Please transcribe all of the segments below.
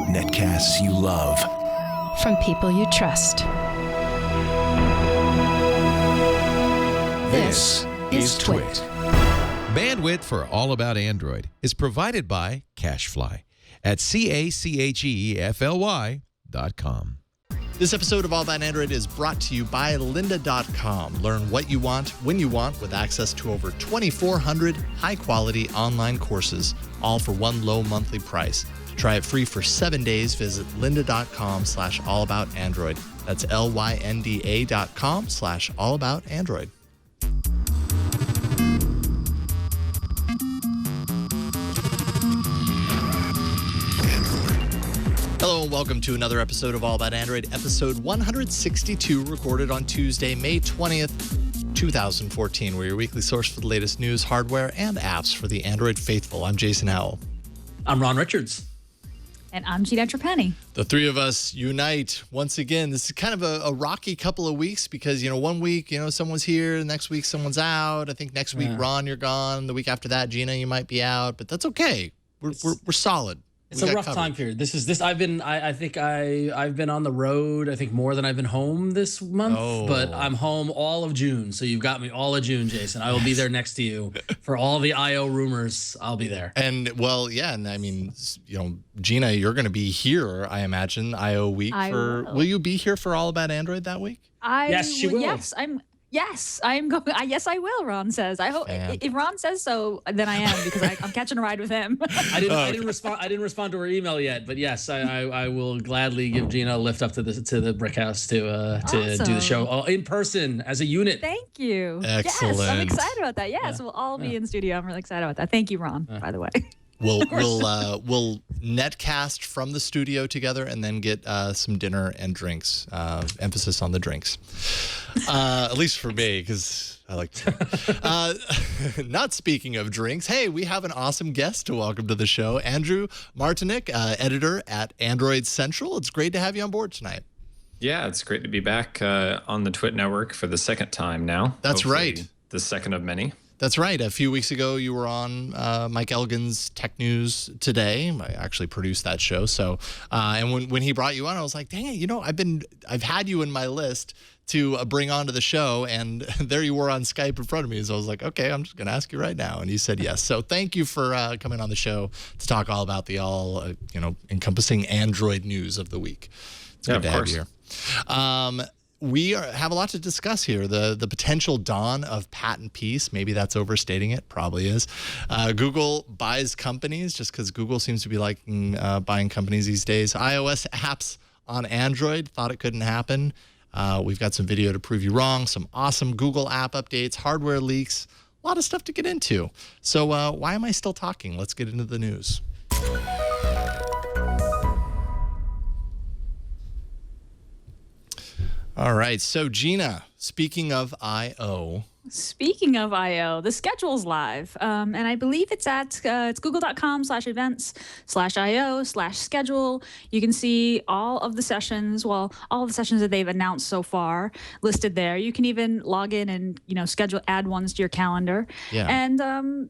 Netcasts you love. From people you trust. This is Twit. Bandwidth for All About Android is provided by CacheFly at CacheFly.com. This episode of All About Android is brought to you by lynda.com. Learn what you want, when you want, with access to over 2,400 high-quality online courses, all for one low monthly price. To try it free for 7 days, visit lynda.com/allaboutandroid. That's LYNDA.com/allaboutandroid. Hello and welcome to another episode of All About Android, episode 162, recorded on Tuesday, May 20th, 2014. We're your weekly source for the latest news, hardware, and apps for the Android faithful. I'm Jason Howell. I'm Ron Richards. And I'm Gina Trapani. The three of us unite once again. This is kind of a rocky couple of weeks because, one week, someone's here, next week someone's out. I think next week, Ron, you're gone. The week after that, Gina, you might be out, but that's okay. We're solid. It's a rough time period. I've been on the road, I think more than I've been home this month, but I'm home all of June. So you've got me all of June, Jason. I will be there next to you for all the IO rumors. I'll be there. And Gina, you're going to be here, I imagine, IO week. Will you be here for All About Android that week? Yes, she will. Yes, I'm going. Yes, I will. Ron says. I hope if Ron says so, then I am because I'm catching a ride with him. I didn't respond to her email yet, but yes, I will gladly give Gina a lift up to the brick house to do the show in person as a unit. Thank you. Excellent. Yes, I'm excited about that. Yes, we'll all be in studio. I'm really excited about that. Thank you, Ron. By the way. We'll netcast from the studio together and then get some dinner and drinks. Emphasis on the drinks, at least for me, because I like to. Not speaking of drinks, hey, we have an awesome guest to welcome to the show, Andrew Martinik, editor at Android Central. It's great to have you on board tonight. Yeah, it's great to be back on the Twit network for the second time now. That's Hopefully right. The second of many. That's right. A few weeks ago, you were on Mike Elgin's Tech News Today. I actually produced that show. So, and when he brought you on, I was like, dang it, I've had you in my list to bring onto the show, and there you were on Skype in front of me. So I was like, okay, I'm just going to ask you right now. And you said yes. So thank you for coming on the show to talk all about the encompassing Android news of the week. It's good to have you here. We have a lot to discuss here. The potential dawn of patent peace. Maybe that's overstating it. Probably is. Google buys companies just because Google seems to be liking buying companies these days. iOS apps on Android. Thought it couldn't happen. We've got some video to prove you wrong. Some awesome Google app updates, hardware leaks. A lot of stuff to get into. So why am I still talking? Let's get into the news. All right. So, Gina, speaking of I.O. The schedule's live. And I believe it's it's google.com/events/IO/schedule. You can see all of the sessions, all of the sessions that they've announced so far listed there. You can even log in and, add ones to your calendar. Yeah. And, a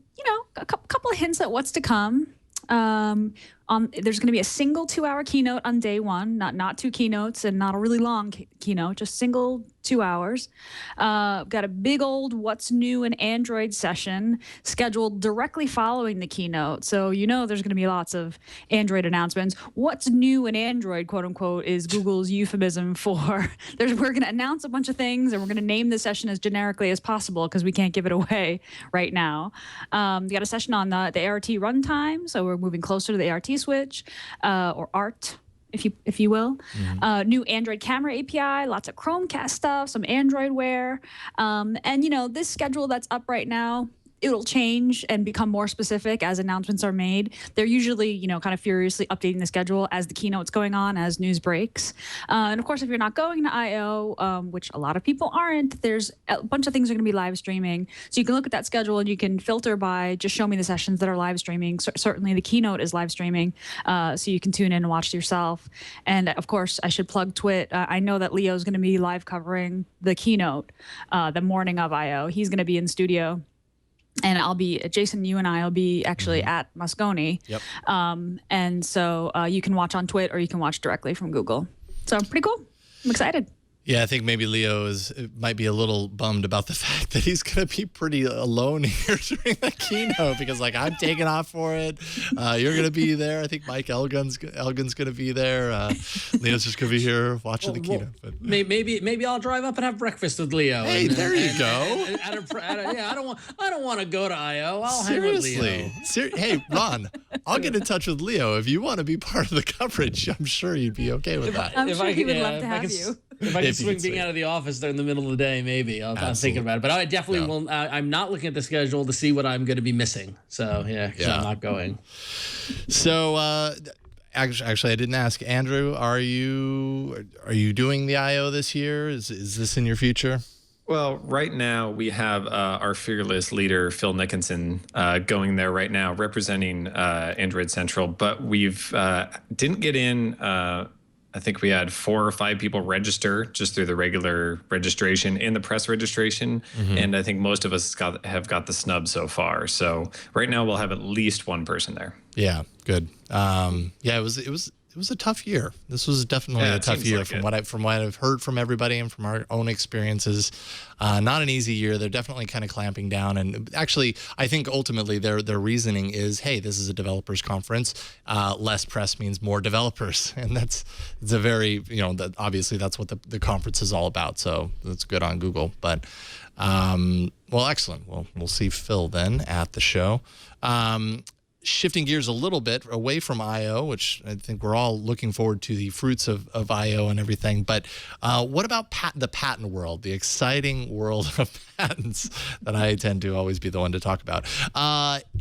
couple of hints at what's to come. There's going to be a single 2-hour keynote on day one, not two keynotes and not a really long keynote, just single 2 hours. Got a big old what's new in Android session scheduled directly following the keynote. So there's going to be lots of Android announcements. What's new in Android, quote unquote, is Google's euphemism for we're going to announce a bunch of things and we're going to name the session as generically as possible because we can't give it away right now. We got a session on the ART runtime, so we're moving closer to the ART switch, or ART, if you will. Mm-hmm. New Android camera API, lots of Chromecast stuff, some Android Wear. And, this schedule that's up right now, it'll change and become more specific as announcements are made. They're usually, kind of furiously updating the schedule as the keynote's going on, as news breaks. And of course, if you're not going to I.O., which a lot of people aren't, there's a bunch of things are going to be live streaming. So you can look at that schedule and you can filter by just show me the sessions that are live streaming. Certainly the keynote is live streaming, so you can tune in and watch yourself. And of course, I should plug Twit. I know that Leo's going to be live covering the keynote the morning of I.O. He's going to be in studio And I'll be, Jason, you and I will be actually at Moscone. Yep. And so you can watch on Twit or you can watch directly from Google. So pretty cool. I'm excited. Yeah, I think maybe Leo might be a little bummed about the fact that he's going to be pretty alone here during the keynote because, like, I'm taking off for it. You're going to be there. I think Mike Elgin's going to be there. Leo's just going to be here watching the keynote. But maybe I'll drive up and have breakfast with Leo. Hey, there you go. Yeah, I don't want to go to I/O. I'll Seriously. hang with Leo. Hey, Ron, I'll get in touch with Leo if you want to be part of the coverage. I'm sure you'd be okay with that. I'm If sure I he could- would love if to I have could you. If I can If you swing could being swing. out of the office during the middle of the day, maybe I'm thinking about it. But I definitely Yeah. will. I'm not looking at the schedule to see what I'm going to be missing. So yeah, 'cause Yeah. I'm not going. So, actually, I didn't ask Andrew. Are you doing the I/O this year? Is this in your future? Well, right now we have our fearless leader, Phil Nickinson, going there right now, representing Android Central. But we've didn't get in. I think we had 4 or 5 people register just through the regular registration and the press registration, and I think most of us have got the snub so far. So right now we'll have at least one person there. Yeah, good. Yeah, it was a tough year. This was definitely Yeah, a it tough seems year like from what I've heard from everybody and from our own experiences. Not an easy year. They're definitely kind of clamping down. And actually, I think ultimately their reasoning is, hey, this is a developers conference. Less press means more developers, and it's a very obviously that's what the conference is all about. So that's good on Google. But well, excellent. Well, we'll see Phil then at the show. Shifting gears a little bit away from I/O, which I think we're all looking forward to the fruits of I/O and everything. But what about the patent world, the exciting world of patents that I tend to always be the one to talk about?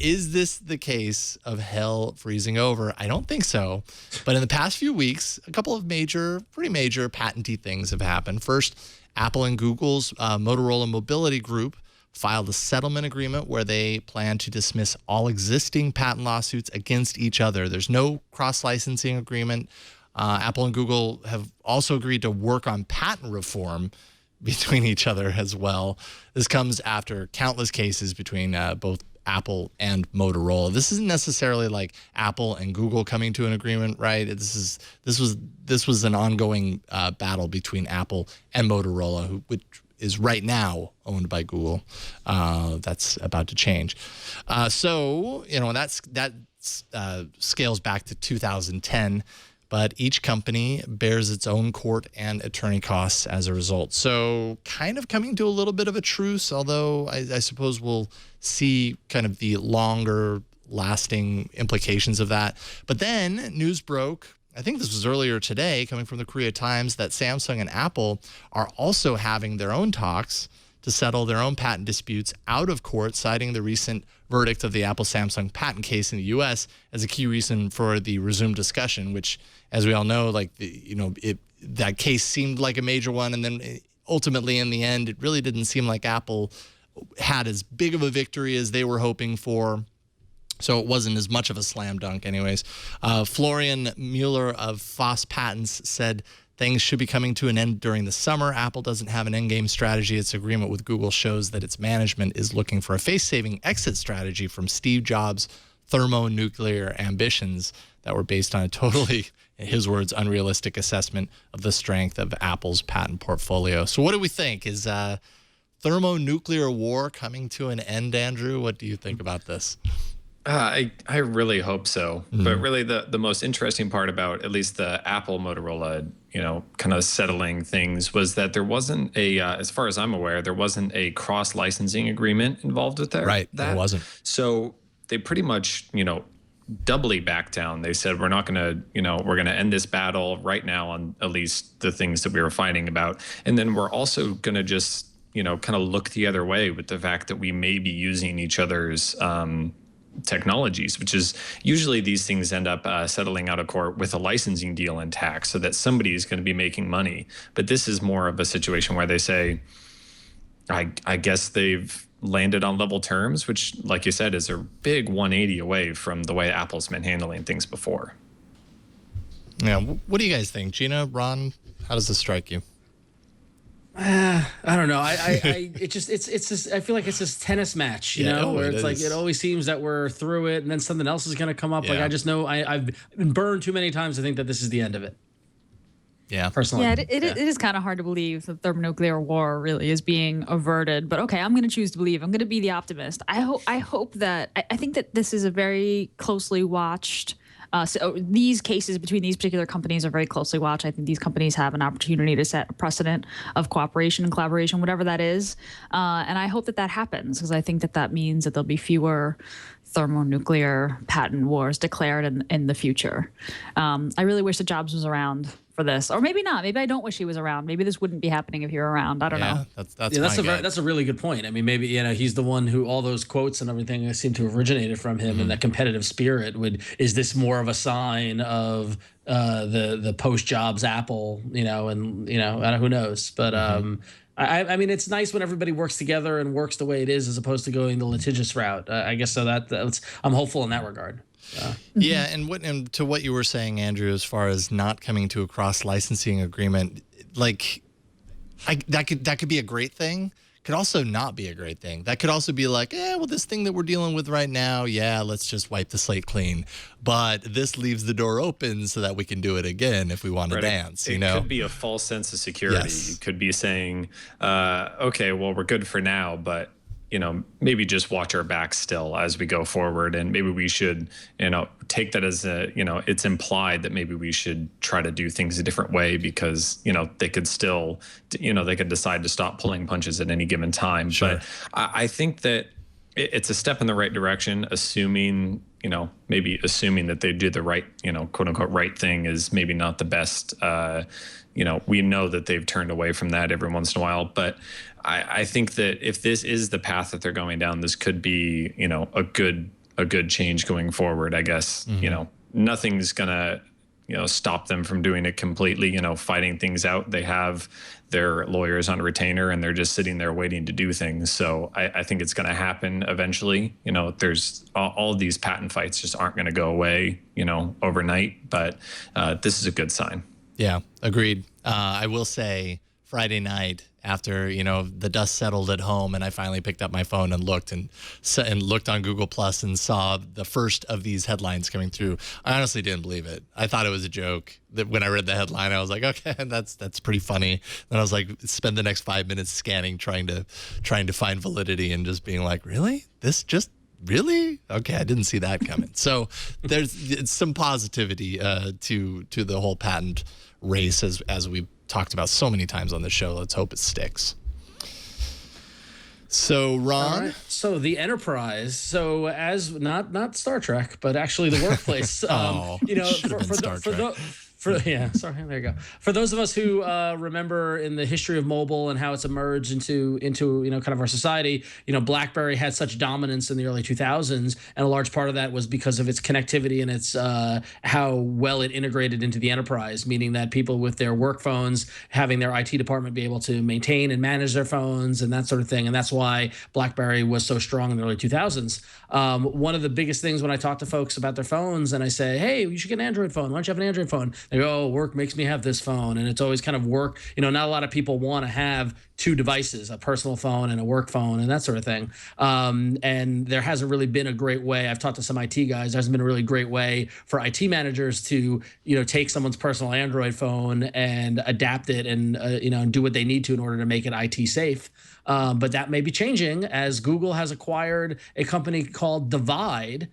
Is this the case of hell freezing over? I don't think so. But in the past few weeks, a couple of pretty major patenty things have happened. First, Apple and Google's Motorola Mobility Group filed a settlement agreement where they plan to dismiss all existing patent lawsuits against each other. There's no cross-licensing agreement. Apple and Google have also agreed to work on patent reform between each other as well. This comes after countless cases between both Apple and Motorola. This isn't necessarily like Apple and Google coming to an agreement, right? This was an ongoing battle between Apple and Motorola, which is right now owned by Google. That's about to change. So that scales back to 2010, but each company bears its own court and attorney costs as a result. So kind of coming to a little bit of a truce, although I suppose we'll see kind of the longer lasting implications of that. But then news broke, I think this was earlier today, coming from the Korea Times, that Samsung and Apple are also having their own talks to settle their own patent disputes out of court, citing the recent verdict of the Apple-Samsung patent case in the U.S. as a key reason for the resumed discussion, which, as we all know, that case seemed like a major one, and then ultimately, in the end, it really didn't seem like Apple had as big of a victory as they were hoping for. So it wasn't as much of a slam dunk anyways. Florian Mueller of Foss Patents said things should be coming to an end during the summer. Apple doesn't have an endgame strategy. Its agreement with Google shows that its management is looking for a face-saving exit strategy from Steve Jobs' thermonuclear ambitions that were based on a totally, in his words, unrealistic assessment of the strength of Apple's patent portfolio. So what do we think? Is thermonuclear war coming to an end, Andrew? What do you think about this? I really hope so. But really the most interesting part about at least the Apple Motorola, kind of settling things was that there wasn't as far as I'm aware, there wasn't a cross-licensing agreement involved with that. Right, there wasn't. So they pretty much, doubly backed down. They said, we're not going to, we're going to end this battle right now on at least the things that we were fighting about. And then we're also going to just, kind of look the other way with the fact that we may be using each other's technologies, which is usually these things end up settling out of court with a licensing deal intact so that somebody is going to be making money. But this is more of a situation where they say, I guess they've landed on level terms, which, like you said, is a big 180 away from the way Apple's been handling things before. Yeah. What do you guys think? Gina, Ron, how does this strike you? I don't know. I feel like it's this tennis match, you know, where it's like it always seems that we're through it, and then something else is going to come up. Like I just know I've been burned too many times to think that this is the end of it. Yeah, personally. Yeah, it is kind of hard to believe that thermonuclear war really is being averted. But okay, I'm going to choose to believe. I'm going to be the optimist. I hope that I think that this is a very closely watched. So these cases between these particular companies are very closely watched. I think these companies have an opportunity to set a precedent of cooperation and collaboration, whatever that is. And I hope that that happens, because I think that that means that there'll be fewer thermonuclear patent wars declared in the future. I really wish that Jobs was around for this, or maybe not. Maybe I don't wish he was around. Maybe this wouldn't be happening if he were around. I don't know. That's a really good point. I mean, maybe he's the one who all those quotes and everything seem to have originated from him, and that competitive spirit. Is this more of a sign of the post Jobs Apple? And who knows? But I mean, it's nice when everybody works together and works the way it is, as opposed to going the litigious route. I guess so. I'm hopeful in that regard. Yeah, and to what you were saying, Andrew, as far as not coming to a cross licensing agreement, like that could be a great thing. Could also not be a great thing. That could also be like, well, this thing that we're dealing with right now, let's just wipe the slate clean. But this leaves the door open so that we can do it again if we want to dance. It could be a false sense of security. Yes. You could be saying, okay, well, we're good for now, but maybe just watch our backs still as we go forward. And maybe we should, take that as it's implied that maybe we should try to do things a different way, because, they could still, they could decide to stop pulling punches at any given time. Sure. But I think that it's a step in the right direction, assuming that they do the right, quote unquote, right thing is maybe not the best. We know that they've turned away from that every once in a while, but I think that if this is the path that they're going down, this could be, a good change going forward. I guess, nothing's gonna, stop them from doing it completely, fighting things out. They have their lawyers on retainer, and they're just sitting there waiting to do things. So I think it's going to happen eventually. There's all of these patent fights just aren't going to go away, overnight, but this is a good sign. Yeah, agreed. I will say Friday night, after the dust settled at home, and I finally picked up my phone and looked on Google Plus and saw the first of these headlines coming through. I honestly didn't believe it. I thought it was a joke. That when I read the headline, I was like, okay, that's pretty funny. Then I was like, spend the next 5 minutes scanning, trying to find validity, and just being like, really? Really? Okay, I didn't see that coming. So there's some positivity to the whole patent race, as we've talked about so many times on the show. Let's hope it sticks. So, Ron. Right. So the Enterprise. So as not Star Trek, but actually the workplace. Should have been Star Trek. There you go. For those of us who remember in the history of mobile and how it's emerged into kind of our society, BlackBerry had such dominance in the early 2000s, and a large part of that was because of its connectivity and its how well it integrated into the enterprise, meaning that people with their work phones having their IT department be able to maintain and manage their phones and that sort of thing. And that's why BlackBerry was so strong in the early 2000s. One of the biggest things when I talk to folks about their phones and I say, hey, you should get an Android phone. Why don't you have an Android phone? They go, oh, work makes me have this phone. And it's always kind of work. Not a lot of people want to have two devices, a personal phone and a work phone and that sort of thing. And there hasn't really been a great way. I've talked to some IT guys. There hasn't been a really great way for IT managers to, take someone's personal Android phone and adapt it and, do what they need to in order to make it IT safe. But that may be changing as Google has acquired a company called Divide,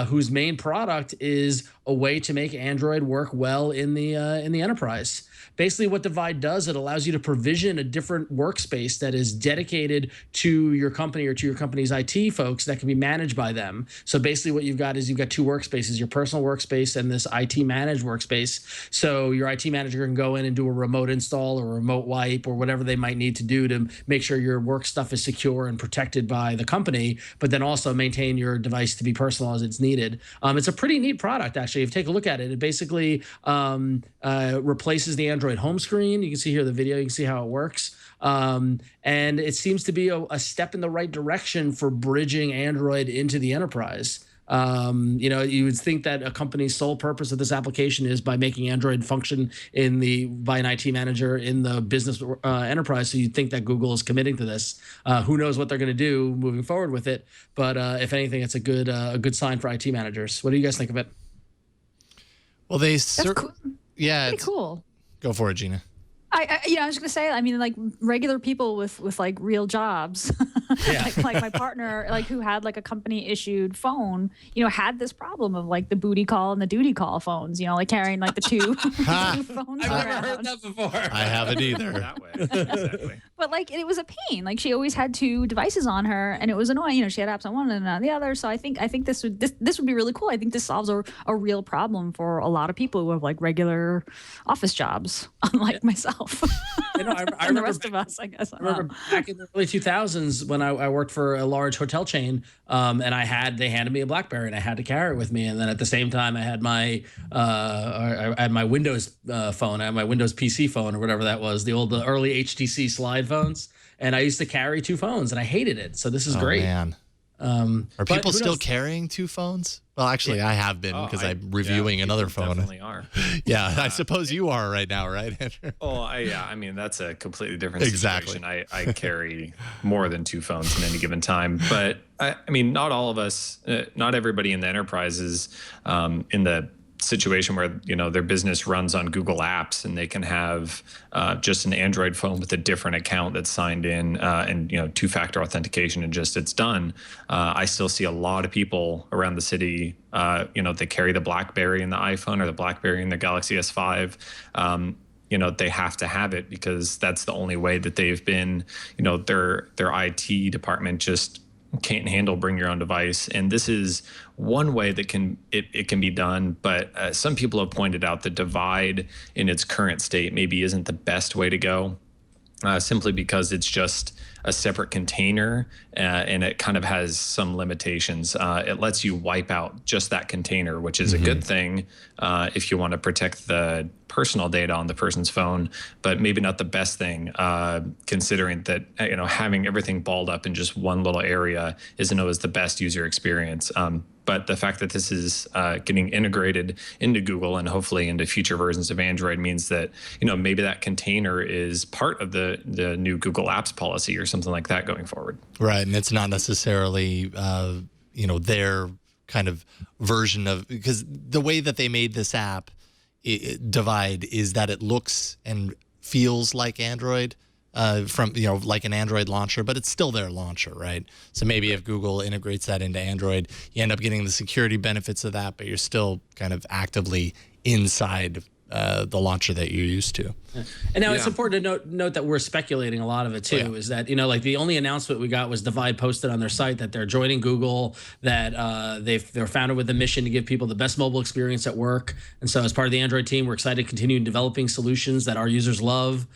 whose main product is a way to make Android work well in the enterprise. Basically, what Divide does, it allows you to provision a different workspace that is dedicated to your company or to your company's IT folks that can be managed by them. So basically what you've got two workspaces, your personal workspace and this IT managed workspace. So your IT manager can go in and do a remote install or a remote wipe or whatever they might need to do to make sure your work stuff is secure and protected by the company, but then also maintain your device to be personal as it's needed. It's a pretty neat product, actually. If you take a look at it, it basically replaces the Android home screen. You can see here the video. You can see how it works. And it seems to be a step in the right direction for bridging Android into the enterprise. You would think that a company's sole purpose of this application is by making Android function by an IT manager in the business enterprise. So you'd think that Google is committing to this. Who knows what they're going to do moving forward with it? But if anything, it's a good sign for IT managers. What do you guys think of it? Well, Cool. Yeah, Pretty cool. Go for it, Gina. I was gonna say, I mean, like regular people with like real jobs, like my partner, like who had like a company issued phone, had this problem of like the booty call and the duty call phones, like carrying like the two phones I've never around. heard that before. I haven't either. That way. Exactly. But like it was a pain. Like she always had two devices on her, and it was annoying. She had apps on one and on the other. So I think this would be really cool. I think this solves a real problem for a lot of people who have like regular office jobs, unlike myself. I and remember the rest of us, I guess. I remember back in the early 2000s when I worked for a large hotel chain, and they handed me a BlackBerry and I had to carry it with me. And then at the same time, I had my Windows phone, I had my Windows PC phone or whatever that was, the early HTC slide phones. And I used to carry two phones and I hated it. So this is great. Man. Are people still carrying two phones? Well, actually, I have been because I'm reviewing another phone. Definitely are. Yeah, I suppose you are right now, right, Andrew? Oh, I mean, that's a completely different Exactly. situation. I carry more than two phones at any given time. But I mean, not all of us, not everybody in the enterprise is in the situation where their business runs on Google Apps and they can have just an Android phone with a different account that's signed in and two-factor authentication and just it's done. I still see a lot of people around the city. They carry the BlackBerry and the iPhone or the BlackBerry and the Galaxy S5. They have to have it because that's the only way that they've been. Their IT department just can't handle bring your own device, and this is one way that it can be done. But some people have pointed out the divide in its current state maybe isn't the best way to go, simply because it's just a separate container and it kind of has some limitations. It lets you wipe out just that container, which is a good thing if you want to protect the personal data on the person's phone, but maybe not the best thing considering that having everything balled up in just one little area isn't always the best user experience. But the fact that this is getting integrated into Google and hopefully into future versions of Android means that maybe that container is part of the new Google Apps policy or something like that going forward. Right, and it's not necessarily their kind of version of, because the way that they made this app Divide is that it looks and feels like Android. From like an Android launcher, but it's still their launcher, right? So maybe if Google integrates that into Android, you end up getting the security benefits of that, but you're still kind of actively inside the launcher that you're used to. And now it's important to note that we're speculating a lot of it too. Is that like the only announcement we got was Divide posted on their site that they're joining Google, that they're founded with the mission to give people the best mobile experience at work. And so as part of the Android team, we're excited to continue developing solutions that our users love.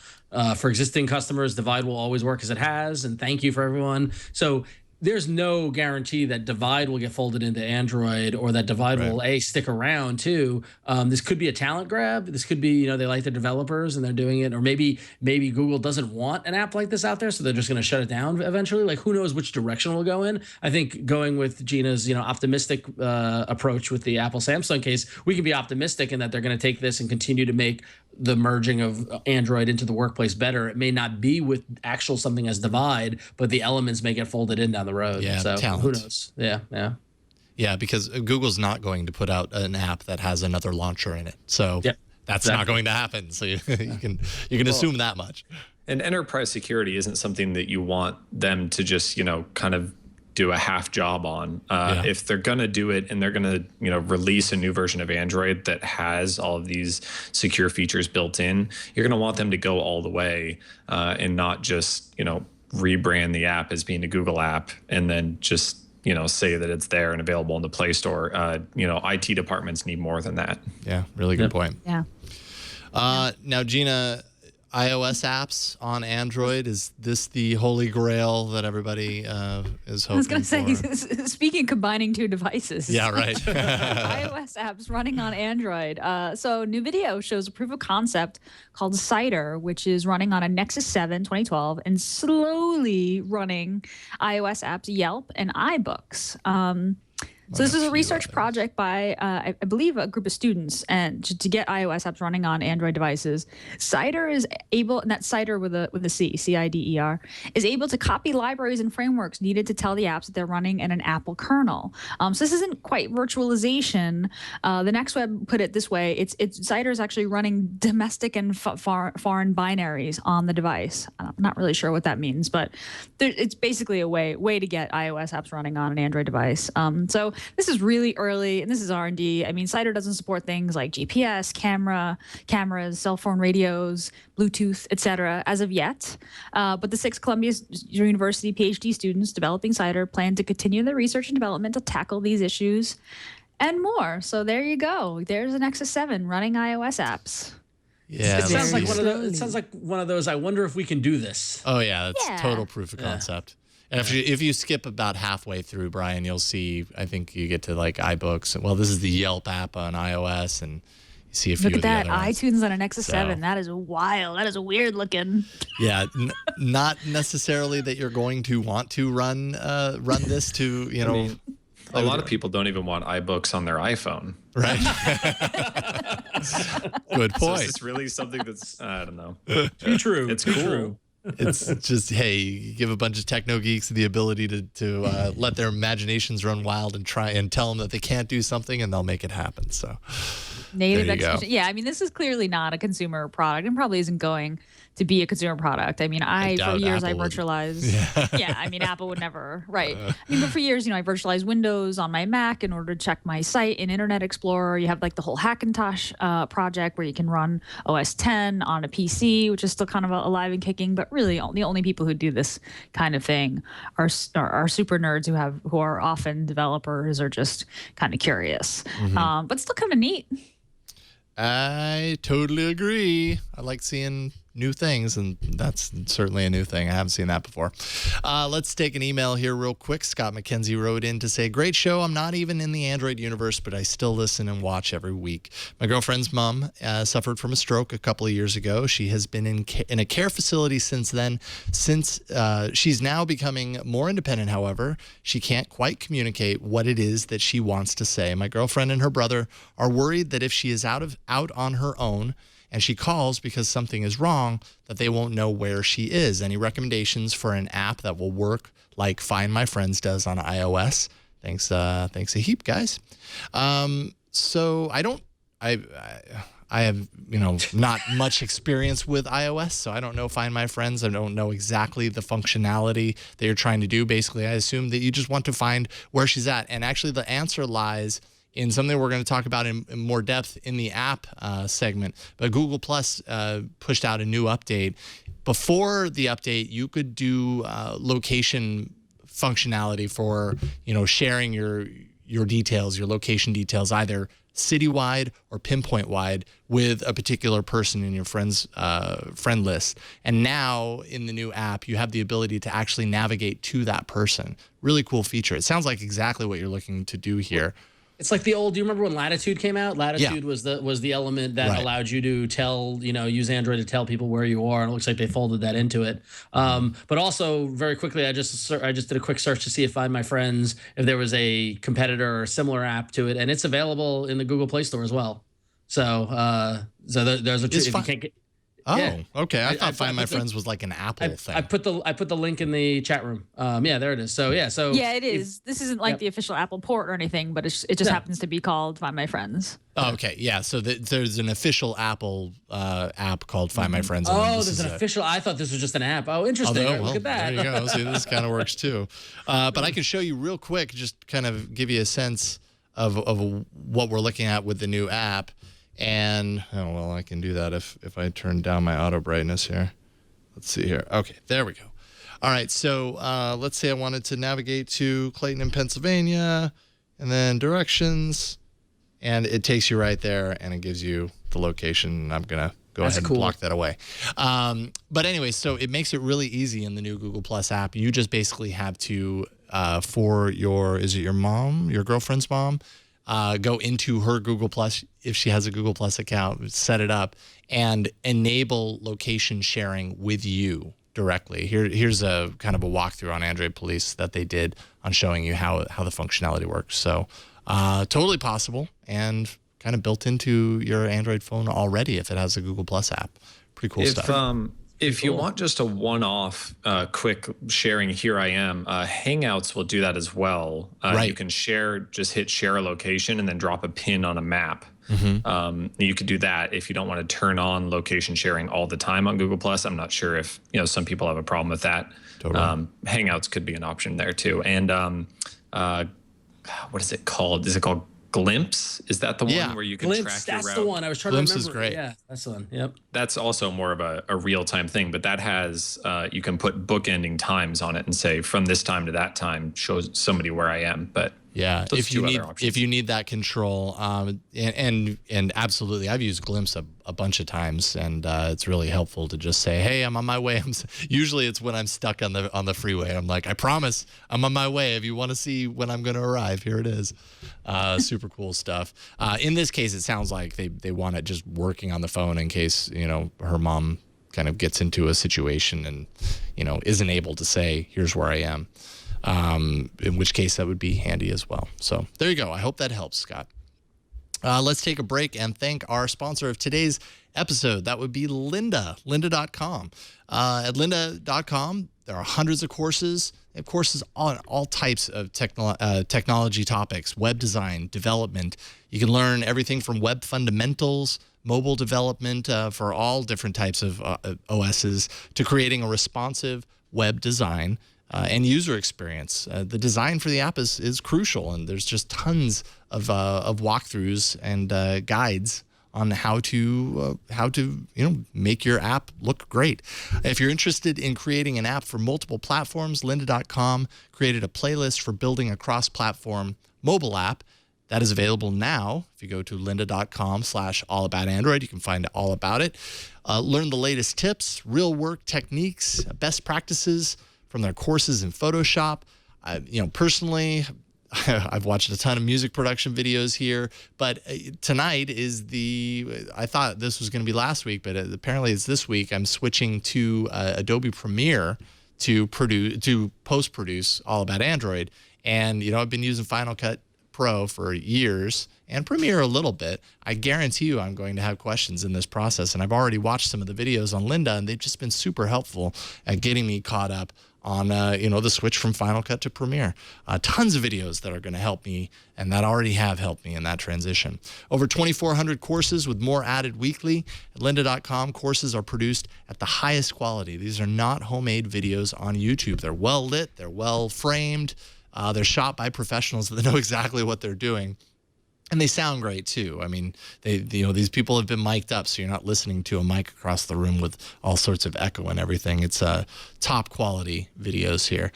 For existing customers, Divide will always work as it has, and thank you for everyone. So there's no guarantee that Divide will get folded into Android or that Divide will stick around too. This could be a talent grab. This could be they like the developers and they're doing it, or maybe Google doesn't want an app like this out there, so they're just going to shut it down eventually. Like who knows which direction we'll go in. I think going with Gina's optimistic approach with the Apple Samsung case, we can be optimistic in that they're going to take this and continue to make the merging of Android into the workplace better. It may not be with actual something as Divide, but the elements may get folded in down the road. Yeah, so talent. Who knows? Yeah, because Google's not going to put out an app that has another launcher in it. So that's not going to happen. So you can assume that much. And enterprise security isn't something that you want them to just kind of do a half job on. If they're going to do it and they're going to release a new version of Android that has all of these secure features built in, you're going to want them to go all the way and not just rebrand the app as being a Google app and then just say that it's there and available in the Play Store. IT departments need more than that. Yeah, really good point. Yeah. Now, Gina, iOS apps on Android, is this the holy grail that everybody is hoping for? I was going to say, speaking combining two devices. Yeah, right. iOS apps running on Android. So new video shows a proof of concept called Cider, which is running on a Nexus 7 2012 and slowly running iOS apps Yelp and iBooks. So this is a research project by, I believe, a group of students, and to get iOS apps running on Android devices. Cider is able, and that's Cider with a C, C-I-D-E-R, is able to copy libraries and frameworks needed to tell the apps that they're running in an Apple kernel. So this isn't quite virtualization. The next web put it this way: Cider is actually running domestic and foreign binaries on the device. I'm not really sure what that means, but it's basically a way to get iOS apps running on an Android device. So this is really early, and this is R&D. I mean, Cider doesn't support things like GPS, cameras, cell phone radios, Bluetooth, etc. as of yet. But the 6 Columbia University PhD students developing Cider plan to continue their research and development to tackle these issues and more. So there you go. There's a Nexus 7 running iOS apps. Yeah, It sounds like one of those. I wonder if we can do this. Oh yeah, that's total proof of concept. And if you skip about halfway through, Brian, you'll see. I think you get to like iBooks. Well, this is the Yelp app on iOS, and you see a few. Look at that, of the other ones. iTunes on a Nexus 7. That is wild. That is weird looking. Yeah, not necessarily that you're going to want to run this to I mean, a lot of people don't even want iBooks on their iPhone. Right. Good point. So is this really something that's, I don't know. Too true. It's Too cool. true. It's just, hey, you give a bunch of techno geeks the ability to let their imaginations run wild and try and tell them that they can't do something, and they'll make it happen. So Native there you go. execution. Yeah, I mean, this is clearly not a consumer product, and probably isn't going to be a consumer product. I mean, for doubt years I Apple would. virtualized. Yeah, I mean, Apple would never. Right. I mean, but for years, I virtualized Windows on my Mac in order to check my site in Internet Explorer. You have like the whole Hackintosh project where you can run OS 10 on a PC, which is still kind of alive and kicking. But really, the only people who do this kind of thing are super nerds who are often developers or just kind of curious, but still kind of neat. I totally agree. I like seeing new things, and that's certainly a new thing. I haven't seen that before. Let's take an email here real quick. Scott McKenzie wrote in to say, great show. I'm not even in the Android universe, but I still listen and watch every week. My girlfriend's mom suffered from a stroke a couple of years ago. She has been in a care facility since then. Since she's now becoming more independent, however, she can't quite communicate what it is that she wants to say. My girlfriend and her brother are worried that if she is out on her own, and she calls because something is wrong, that they won't know where she is. Any recommendations for an app that will work like Find My Friends does on iOS? Thanks a heap, guys. So I have, not much experience with iOS, so I don't know Find My Friends. I don't know exactly the functionality that you're trying to do. Basically, I assume that you just want to find where she's at. And actually, the answer lies in something we're going to talk about in more depth in the app segment. But Google Plus pushed out a new update. Before the update, you could do location functionality for sharing your details, your location details, either citywide or pinpoint wide with a particular person in your friend list. And now in the new app, you have the ability to actually navigate to that person. Really cool feature. It sounds like exactly what you're looking to do here. It's like the old. Do you remember when Latitude came out? Latitude was the element that allowed you to tell, use Android to tell people where you are, and it looks like they folded that into it. But also, very quickly, I just did a quick search to see if Find My Friends, if there was a competitor or similar app to it, and it's available in the Google Play Store as well. So, there's a if you can't get. Oh, yeah. Okay. I thought Find My Friends was like an Apple thing. I put the link in the chat room. Yeah, there it is. So yeah, it is. This isn't like the official Apple port or anything, but it just happens to be called Find My Friends. Oh, okay. Yeah. So there's an official Apple app called Find My Friends. Oh, there's an official. I thought this was just an app. Oh, interesting. Look at that. There you go. See, this kind of works too. But I can show you real quick, just kind of give you a sense of what we're looking at with the new app. And, I can do that if I turn down my auto brightness here. Let's see here. Okay, there we go. All right, so let's say I wanted to navigate to Clayton in Pennsylvania, and then directions, and it takes you right there, and it gives you the location. I'm going to go ahead and block that away. But anyway, so it makes it really easy in the new Google Plus app. You just basically have to, for your mom, your girlfriend's mom, go into her Google Plus, if she has a Google Plus account, set it up, and enable location sharing with you directly. Here's a kind of a walkthrough on Android Police that they did on showing you how the functionality works. So totally possible and kind of built into your Android phone already if it has a Google Plus app. Pretty cool stuff. If you want just a one-off quick sharing, here I am, Hangouts will do that as well. Right. You can just hit share a location and then drop a pin on a map. You could do that if you don't want to turn on location sharing all the time on Google Plus. I'm not sure if some people have a problem with that. Totally. Hangouts could be an option there too. And what is it called? Is it called Glimpse? Is that the one where you can Glimpse, track your route? that's the one. I was trying Glimpse to remember. is great. Yeah, that's the one. Yep. That's also more of a real-time thing, but that has you can put bookending times on it and say from this time to that time shows somebody where I am. But yeah, if you need that control, and absolutely, I've used Glimpse a bunch of times, and it's really helpful to just say, "Hey, I'm on my way." Usually, it's when I'm stuck on the freeway. I'm like, "I promise, I'm on my way. If you want to see when I'm going to arrive, here it is." Super cool stuff. In this case, it sounds like they want it just working on the phone in case her mom kind of gets into a situation and isn't able to say, "Here's where I am." In which case that would be handy as well. So there you go. I hope that helps, Scott. Let's take a break and thank our sponsor of today's episode. That would be Lynda, lynda.com. At lynda.com, there are hundreds of courses. They have courses on all types of technology topics, web design, development. You can learn everything from web fundamentals, mobile development for all different types of OSs, to creating a responsive web design and user experience. The design for the app is crucial, and there's just tons of walkthroughs and guides on how to make your app look great. If you're interested in creating an app for multiple platforms, lynda.com created a playlist for building a cross-platform mobile app that is available now. If you go to lynda.com/allaboutandroid, you can find all about it. Learn the latest tips, real work techniques, best practices from their courses in Photoshop. Personally, I've watched a ton of music production videos here, but tonight I thought this was going to be last week, but apparently it's this week. I'm switching to Adobe Premiere to post-produce All About Android. And, I've been using Final Cut Pro for years and Premiere a little bit. I guarantee you I'm going to have questions in this process. And I've already watched some of the videos on Lynda, and they've just been super helpful at getting me caught up on, the switch from Final Cut to Premiere. Tons of videos that are going to help me and that already have helped me in that transition. Over 2,400 courses with more added weekly. At lynda.com, courses are produced at the highest quality. These are not homemade videos on YouTube. They're well lit. They're well framed. They're shot by professionals that know exactly what they're doing. And they sound great too. I mean, these people have been mic'd up, so you're not listening to a mic across the room with all sorts of echo and everything. It's top quality videos here.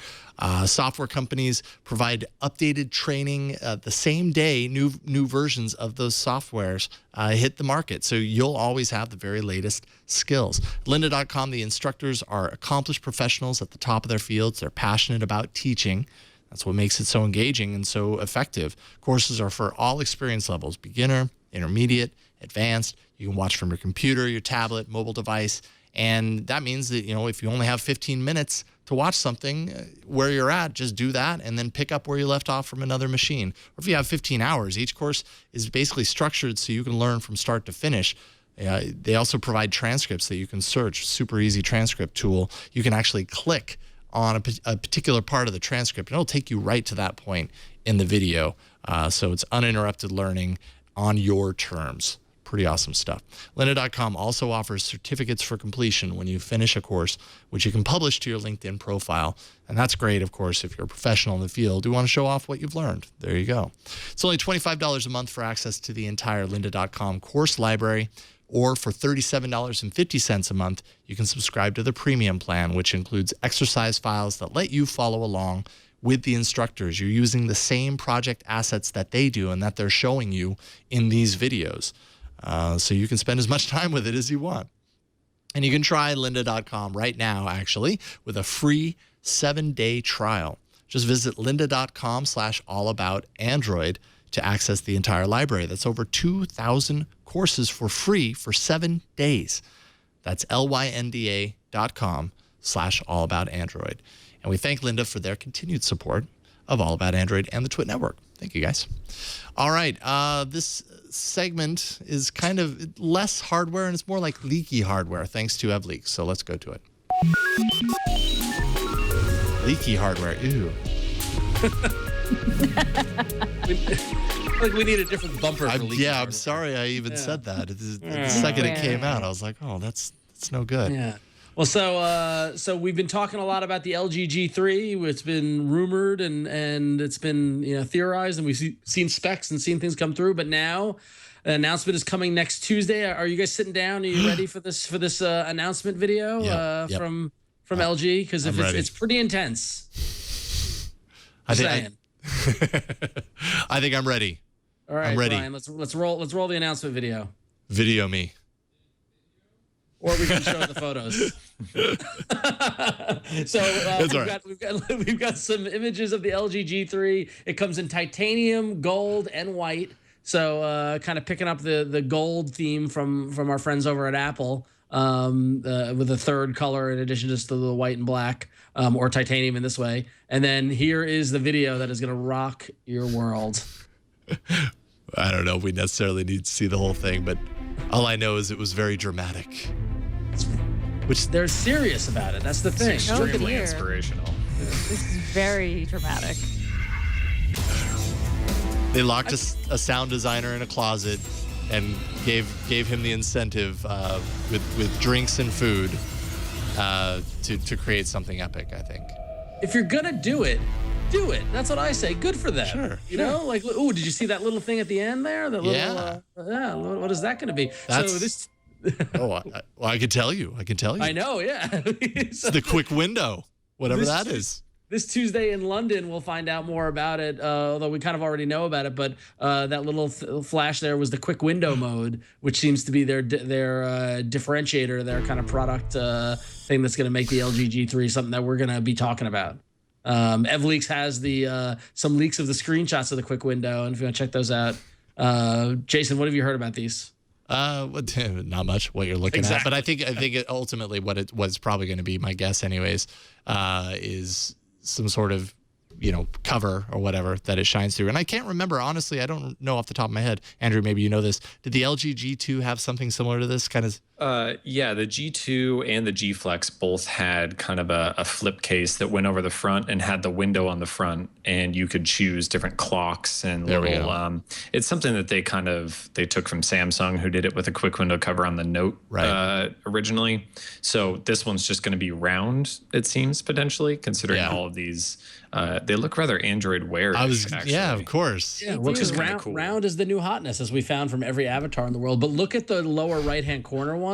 Software companies provide updated training the same day new versions of those softwares hit the market. So you'll always have the very latest skills. Lynda.com, the instructors are accomplished professionals at the top of their fields. They're passionate about teaching. That's what makes it so engaging and so effective. Courses are for all experience levels: beginner, intermediate, advanced. You can watch from your computer, your tablet, mobile device. And that means that, if you only have 15 minutes to watch something where you're at, just do that and then pick up where you left off from another machine. Or if you have 15 hours, each course is basically structured so you can learn from start to finish. They also provide transcripts that you can search. Super easy transcript tool. You can actually click on a particular part of the transcript, and it'll take you right to that point in the video. So it's uninterrupted learning on your terms. Pretty awesome stuff. Lynda.com also offers certificates for completion when you finish a course, which you can publish to your LinkedIn profile. And that's great, of course, if you're a professional in the field. You want to show off what you've learned. There you go. It's only $25 a month for access to the entire Lynda.com course library. Or for $37.50 a month, you can subscribe to the premium plan, which includes exercise files that let you follow along with the instructors. You're using the same project assets that they do and that they're showing you in these videos. So you can spend as much time with it as you want. And you can try lynda.com right now, actually, with a free 7-day trial. Just visit lynda.com/allaboutandroid to access the entire library. That's over 2,000 courses for free for 7 days. That's lynda.com facebook.com/allaboutandroid. And we thank Linda for their continued support of All About Android and the Twit Network. Thank you, guys. All right. This segment is kind of less hardware, and it's more like leaky hardware, thanks to EvLeaks. So let's go to it. Leaky hardware. Ew. Like we need a different bumper for leaky hardware. I'm sorry I even said that. The second it came out, I was like, oh, that's no good. Yeah. Well, so we've been talking a lot about the LG G3. It's been rumored and it's been theorized, and we've seen specs and seen things come through. But now, an announcement is coming next Tuesday. Are you guys sitting down? Are you ready for this announcement video from LG? Because it's pretty intense. I think I'm ready. All right, I'm ready. Brian, let's roll the announcement video. Video me. Or we can show the photos. So we've got some images of the LG G3. It comes in titanium, gold, and white. So kind of picking up the gold theme from our friends over at Apple, with a third color in addition to the white and black, or titanium in this way. And then here is the video that is going to rock your world. I don't know if we necessarily need to see the whole thing, but all I know is it was very dramatic. Which they're serious about it. That's the thing. It's extremely inspirational. This is very dramatic. They locked a sound designer in a closet and gave him the incentive with drinks and food to create something epic, I think. If you're gonna do it, do it. That's what I say. Good for them. Sure. You know, like, oh, did you see that little thing at the end there? That little, what is that going to be? That's, so this. I can tell you. I know. Yeah. It's the quick window, whatever that is. This Tuesday in London, we'll find out more about it. Although we kind of already know about it, but that little flash there was the quick window mode, which seems to be their differentiator, their kind of product thing that's going to make the LG G3 something that we're going to be talking about. EvLeaks has some leaks of the screenshots of the quick window, and if you want to check those out, Jason, what have you heard about these? Not much what you're looking at, but I think ultimately what's probably going to be, my guess anyways, is some sort of cover or whatever that it shines through. And I can't remember, honestly, I don't know off the top of my head. Andrew, maybe you know this. Did the LG G2 have something similar to this kind of? Yeah, the G2 and the G Flex both had kind of a flip case that went over the front and had the window on the front, and you could choose different clocks and little. It's something that they took from Samsung, who did it with a quick window cover on the Note originally. So this one's just going to be round, it seems, potentially, considering all of these. They look rather Android wear. Yeah, of course. Yeah, which is cool. Round is the new hotness, as we found from every avatar in the world. But look at the lower right-hand corner ones.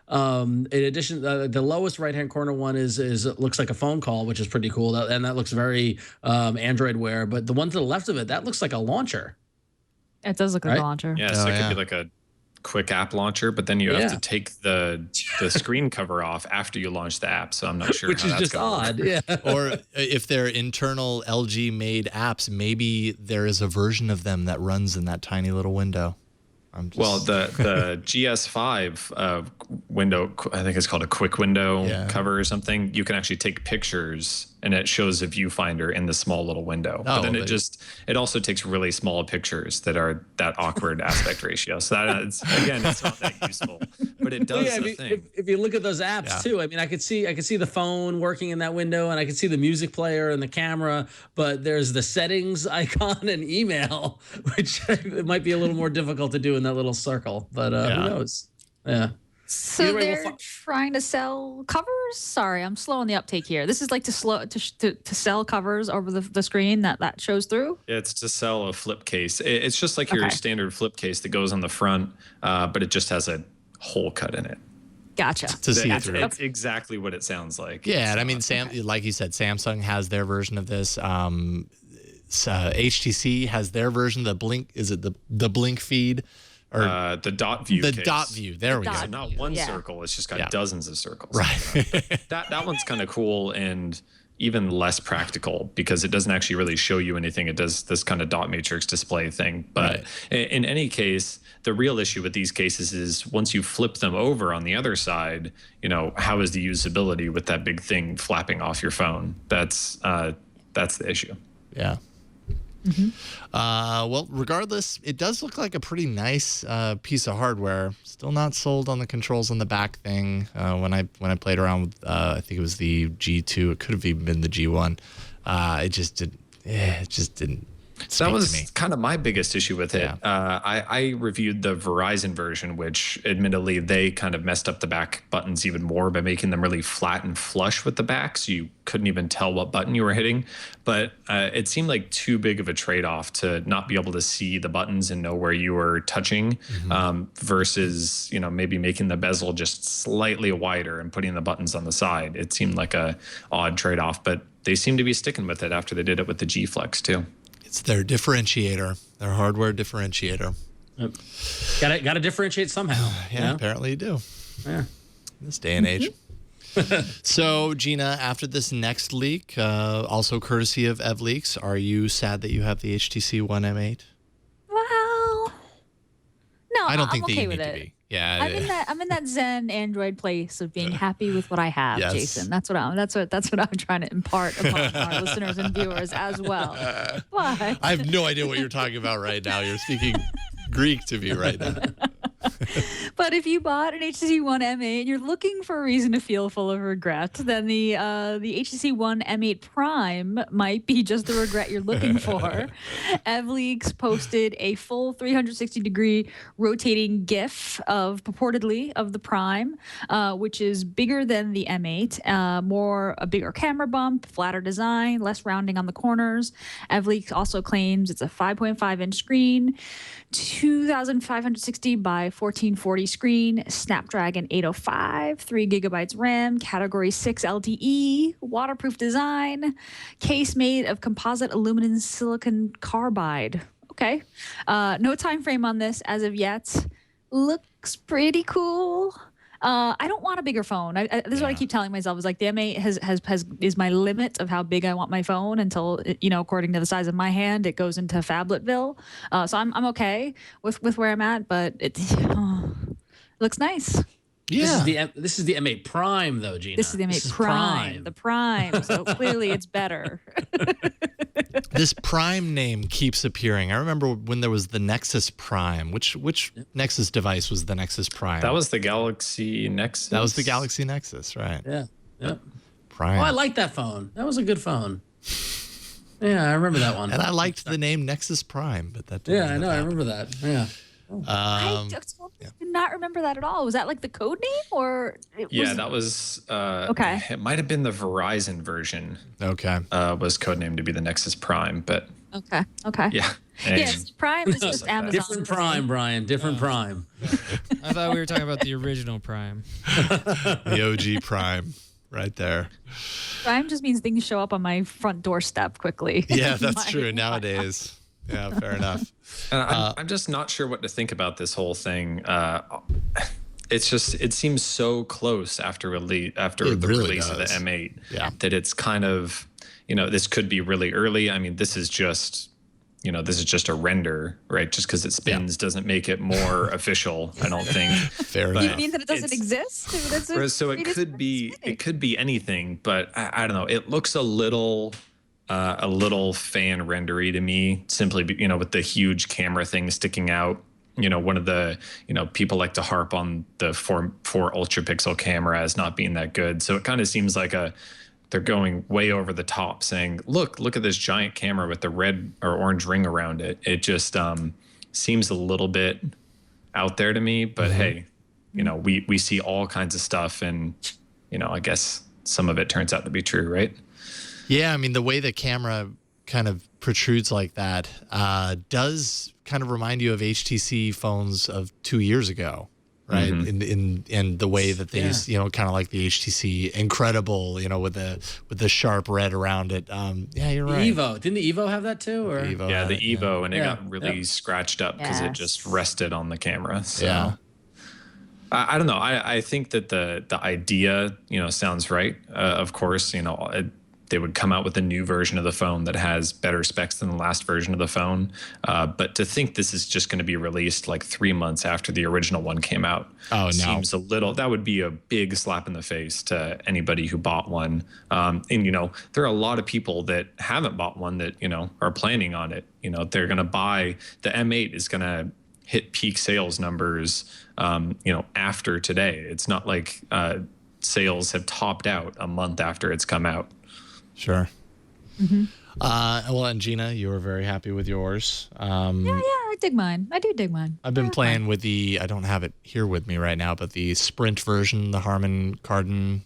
In addition, the lowest right-hand corner one looks like a phone call, which is pretty cool, and that looks very Android wear. But the one to the left of it, that looks like a launcher. It does look like a launcher. Yeah, so it could be like a quick app launcher, but then you have to take the screen cover off after you launch the app. So I'm not sure which how is that's just odd. Yeah. Or if they're internal LG made apps, maybe there is a version of them that runs in that tiny little window. Well, the GS5 window, I think it's called a quick window cover or something. You can actually take pictures, and it shows a viewfinder in the small little window. But then it also takes really small pictures that are that awkward aspect ratio. So it's not that useful, but it does the thing. If you look at those apps too, I mean, I could see the phone working in that window, and I could see the music player and the camera. But there's the settings icon and email, which it might be a little more difficult to do in that little circle. But who knows? Yeah. So they're trying to sell covers? Sorry, I'm slow on the uptake here. This is like to sell covers over the screen that shows through? It's to sell a flip case. It's just like your standard flip case that goes on the front, but it just has a hole cut in it. Gotcha. To see it through. It's exactly what it sounds like. Yeah, and I mean, like you said, Samsung has their version of this. HTC has their version. The Blink, is it the Blink feed? Or the dot view. The dot view. There we go. So not one circle. It's just got dozens of circles. Right. That one's kind of cool, and even less practical because it doesn't actually really show you anything. It does this kind of dot matrix display thing. But in any case, the real issue with these cases is once you flip them over on the other side, you know, how is the usability with that big thing flapping off your phone? That's the issue. Yeah. Well, regardless, it does look like a pretty nice piece of hardware. Still not sold on the controls on the back thing. When I played around with, I think it was the G2. It could have even been the G1. It just didn't. That was kind of my biggest issue with it. I reviewed the Verizon version, which admittedly they kind of messed up the back buttons even more by making them really flat and flush with the back, so you couldn't even tell what button you were hitting. But it seemed like too big of a trade-off to not be able to see the buttons and know where you were touching, versus, you know, maybe making the bezel just slightly wider and putting the buttons on the side. It seemed like a odd trade-off, but they seem to be sticking with it after they did it with the G Flex too. It's their differentiator, their hardware differentiator. Yep. Got to differentiate somehow. Yeah, apparently you do. Yeah. In this day and age. So, Gina, after this next leak, also courtesy of EvLeaks, are you sad that you have the HTC One M8? Well, no, I don't think I'm that okay you with need it. to be. Yeah, I'm in that Zen Android place of being happy with what I have, Yes. Jason. That's what I'm trying to impart upon our listeners and viewers as well. But I have no idea what you're talking about right now. You're speaking Greek to me right now. But if you bought an HTC One M8 and you're looking for a reason to feel full of regret, then the HTC One M8 Prime might be just the regret you're looking for. EvLeaks posted a full 360-degree rotating GIF of purportedly of the Prime, which is bigger than the M8, a bigger camera bump, flatter design, less rounding on the corners. EvLeaks also claims it's a 5.5-inch screen, 2,560 by 1440 screen, Snapdragon 805, 3 gigabytes RAM, Category 6 LTE, waterproof design, case made of composite aluminum silicon carbide. Okay. No time frame on this as of yet. Looks pretty cool. I don't want a bigger phone. This is what I keep telling myself is like the M8 is my limit of how big I want my phone until, according to the size of my hand, it goes into phabletville. So I'm okay with where I'm at, but it looks nice. Yeah. This is the M8 Prime though, Gina. This is the M8 Prime. The Prime. So clearly it's better. This Prime name keeps appearing. I remember when there was the Nexus Prime. Which Nexus device was the Nexus Prime? That was the Galaxy Nexus. That was the Galaxy Nexus, right? Yeah. Yep. Prime. Oh, I like that phone. That was a good phone. Yeah, I remember that one. And I liked the name Nexus Prime, but that didn't I know. I remember that. Yeah. I do not remember that at all. Was that like the code name or? That was. Okay. It might have been the Verizon version. Okay. Was codenamed to be the Nexus Prime, but. Okay. Yeah. Yes, Prime is just Amazon. Different Prime, Brian. Different Prime. I thought we were talking about the original Prime. The OG Prime, right there. Prime just means things show up on my front doorstep quickly. Yeah, that's true nowadays. Yeah, fair enough. I'm just not sure what to think about this whole thing. It seems so close after the release of the M8 that it's kind of, this could be really early. I mean, this is just a render, right? Just because it spins doesn't make it more official, I don't think. Fair enough. You mean that it doesn't exist? So it could be anything, but I don't know. It looks a little fan rendery to me, simply, with the huge camera thing sticking out. One of the, people like to harp on the 4 ultra pixel camera as not being that good. So it kind of seems like they're going way over the top saying, look at this giant camera with the red or orange ring around it. It just seems a little bit out there to me, but hey, we see all kinds of stuff and, I guess some of it turns out to be true, right? Yeah, I mean, the way the camera kind of protrudes like that does kind of remind you of HTC phones of 2 years ago, right? In the way that they use, kind of like the HTC Incredible, with the sharp red around it. Yeah, you're right. Evo, didn't the Evo have that too? Or The Evo, and it got really scratched up because it just rested on the camera. So. Yeah. I don't know. I think that the idea, sounds right. Of course, they would come out with a new version of the phone that has better specs than the last version of the phone. But to think this is just going to be released like 3 months after the original one came out seems a little, that would be a big slap in the face to anybody who bought one. And, there are a lot of people that haven't bought one that, are planning on it. They're going to buy, the M8 is going to hit peak sales numbers, after today. It's not like sales have topped out a month after it's come out. Sure. Well, and Gina, you were very happy with yours. I dig mine. I do dig mine. I've been playing with I don't have it here with me right now, but the Sprint version, the Harman Kardon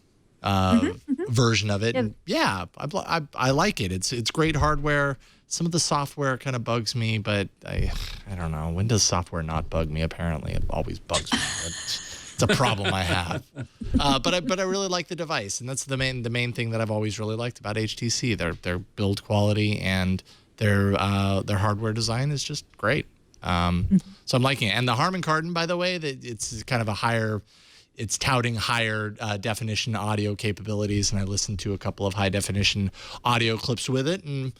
version of it. Yeah. And I like it. It's great hardware. Some of the software kind of bugs me, but I don't know. When does software not bug me? Apparently, it always bugs me. It's a problem I have. But I really like the device, and that's the main thing that I've always really liked about HTC. Their build quality and their hardware design is just great. So I'm liking it. And the Harman Kardon, by the way, that it's kind of a higher. It's touting higher definition audio capabilities, and I listened to a couple of high definition audio clips with it, and it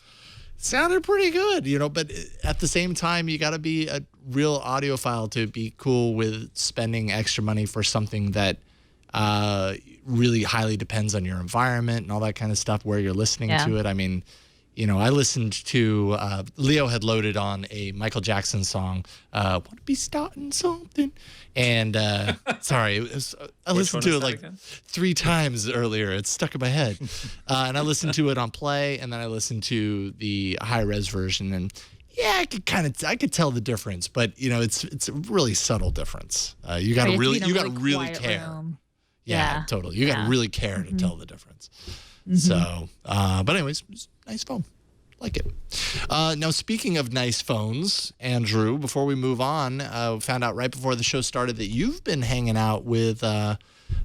sounded pretty good, But at the same time, you got to be a real audiophile to be cool with spending extra money for something that really highly depends on your environment and all that kind of stuff, where you're listening to it. I mean, I listened to Leo had loaded on a Michael Jackson song, "Want to Be Starting Something," and sorry, I listened to it like 3 times earlier. It's stuck in my head, and I listened to it on play, and then I listened to the high res version, and I could tell the difference, but it's a really subtle difference. You got to really care. Room. Yeah, totally. You got to really care to tell the difference. So, but anyways, it's a nice phone. Like it. Now, speaking of nice phones, Andrew, before we move on, found out right before the show started that you've been hanging out with the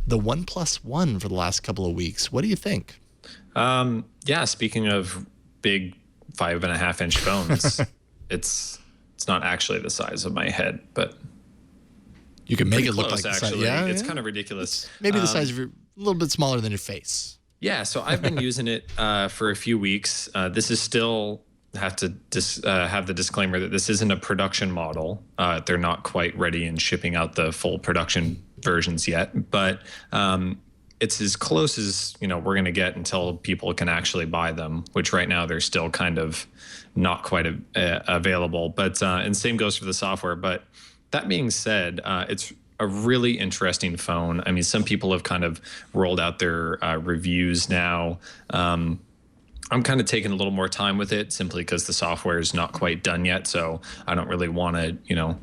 OnePlus One for the last couple of weeks. What do you think? Speaking of big 5.5-inch phones, it's not actually the size of my head, but you can make it look like actually. The size. It's kind of ridiculous. Maybe the size of a little bit smaller than your face. Yeah, so I've been using it for a few weeks. This is still have to have the disclaimer that this isn't a production model. They're not quite ready and shipping out the full production versions yet, but it's as close as we're going to get until people can actually buy them. Which right now they're still kind of not quite available. But and same goes for the software. But that being said, it's a really interesting phone. I mean, some people have kind of rolled out their reviews now. I'm kind of taking a little more time with it simply because the software is not quite done yet. So I don't really want to,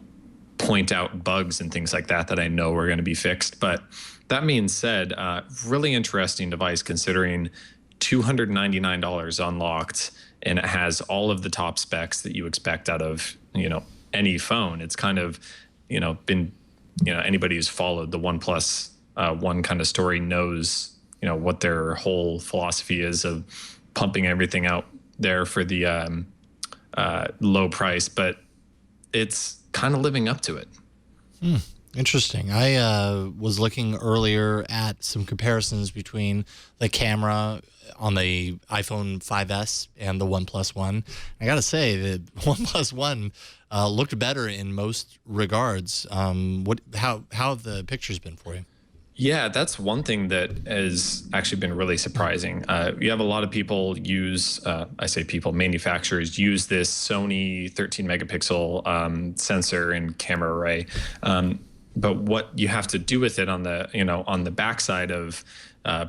point out bugs and things like that I know are going to be fixed. But that being said, really interesting device considering $299 unlocked, and it has all of the top specs that you expect out of, any phone. It's kind of, been, anybody who's followed the OnePlus One kind of story knows, what their whole philosophy is of pumping everything out there for the low price, but it's kind of living up to it. Interesting. I was looking earlier at some comparisons between the camera on the iPhone 5S and the OnePlus One. I got to say, the OnePlus One looked better in most regards. How have the pictures been for you? Yeah, that's one thing that has actually been really surprising. You have a lot of people use, manufacturers use this Sony 13 megapixel sensor and camera array. But what you have to do with it on the backside of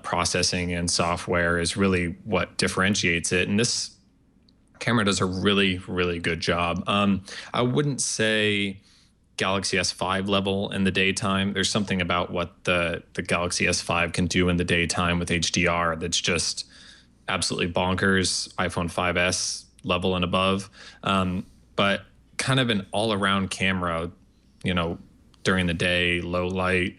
processing and software is really what differentiates it. And this camera does a really, really good job. I wouldn't say Galaxy S5 level in the daytime. There's something about what the Galaxy S5 can do in the daytime with HDR that's just absolutely bonkers. iPhone 5S level and above. But kind of an all-around camera, during the day, low light,